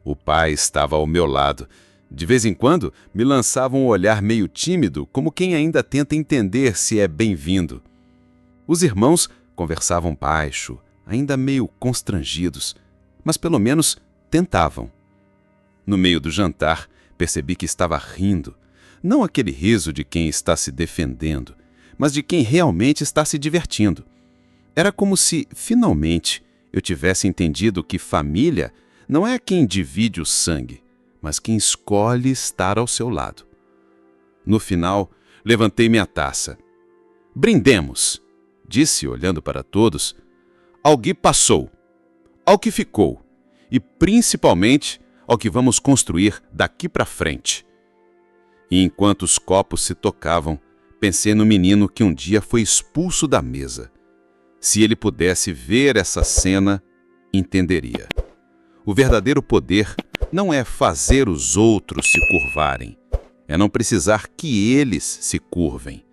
Speaker 6: O pai estava ao meu lado. De vez em quando, me lançava um olhar meio tímido, como quem ainda tenta entender se é bem-vindo. Os irmãos conversavam baixo, ainda meio constrangidos, mas pelo menos tentavam. No meio do jantar, percebi que estava rindo, não aquele riso de quem está se defendendo, mas de quem realmente está se divertindo. Era como se, finalmente, eu tivesse entendido que família não é quem divide o sangue, mas quem escolhe estar ao seu lado. No final, levantei minha taça. Brindemos, disse olhando para todos, ao que passou, ao que ficou e, principalmente, ao que vamos construir daqui para frente. E enquanto os copos se tocavam, pensei no menino que um dia foi expulso da mesa. Se ele pudesse ver essa cena, entenderia. O verdadeiro poder não é fazer os outros se curvarem, é não precisar que eles se curvem.